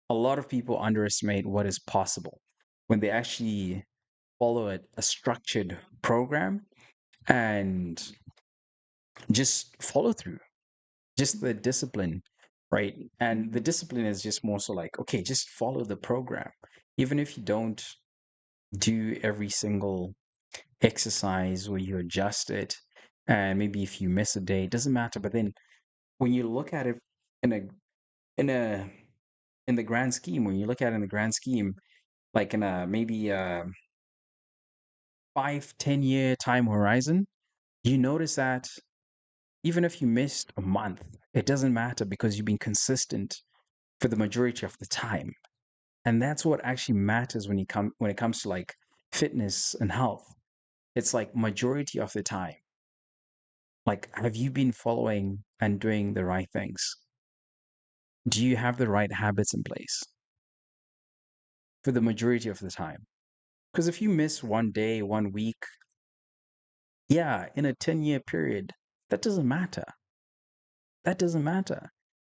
A lot of people underestimate what is possible when they actually follow a structured program and just follow through, just the discipline, right? And the discipline is just more so like, okay, just follow the program. Even if you don't do every single exercise where you adjust it, and maybe if you miss a day, it doesn't matter. But then when you look at it in a in a in the grand scheme, when you look at it in the grand scheme, like in a maybe a 5-10 year time horizon, you notice that even if you missed a month, it doesn't matter, because you've been consistent for the majority of the time. And that's what actually matters when it comes to, like, fitness and health. It's like majority of the time. Like, have you been following and doing the right things? Do you have the right habits in place for the majority of the time? Because if you miss one day, 1 week, yeah, in a 10-year period, that doesn't matter. That doesn't matter.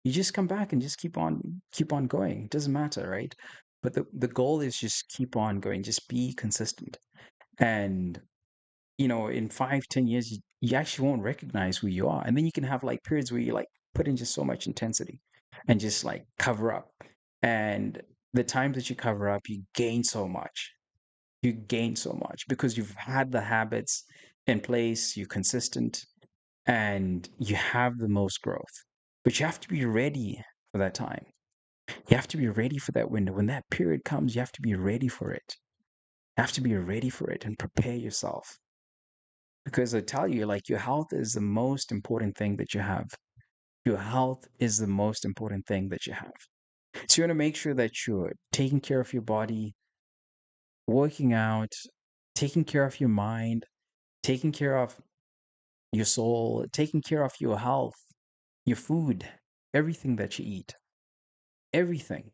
You just come back and just keep on going. It doesn't matter, right? But the goal is just keep on going. Just be consistent. And in 5-10 years, you actually won't recognize who you are. And then you can have, like, periods where you, like, put in just so much intensity and just, like, cover up. And the times that you cover up, you gain so much. You gain so much because you've had the habits in place, you're consistent, and you have the most growth. But you have to be ready for that time. You have to be ready for that window. When that period comes, you have to be ready for it. You have to be ready for it and prepare yourself. Because I tell you, like, your health is the most important thing that you have. Your health is the most important thing that you have. So you want to make sure that you're taking care of your body, working out, taking care of your mind, taking care of your soul, taking care of your health, your food, everything that you eat, everything.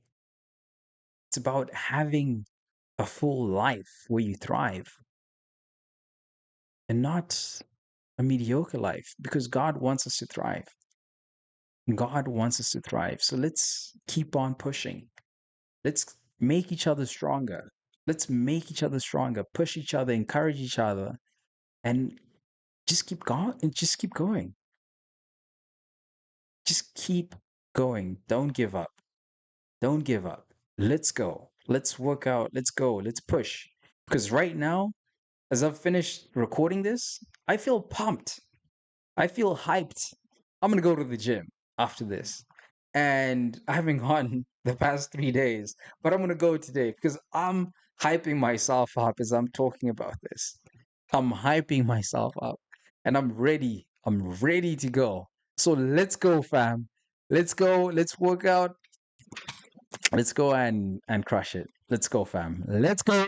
It's about having a full life where you thrive and not a mediocre life, because God wants us to thrive. God wants us to thrive. So let's keep on pushing. Let's make each other stronger. Let's make each other stronger, push each other, encourage each other, and just keep going and just keep going. Just keep going. Don't give up. Don't give up. Let's go. Let's work out. Let's go. Let's push. Because right now, as I've finished recording this, I feel pumped. I feel hyped. I'm going to go to the gym after this. And I haven't gone the past 3 days, but I'm gonna go today because I'm hyping myself up as I'm talking about this. I'm hyping myself up and I'm ready. I'm ready to go. So let's go, fam. Let's go. Let's work out. Let's go and crush it. Let's go, fam. Let's go.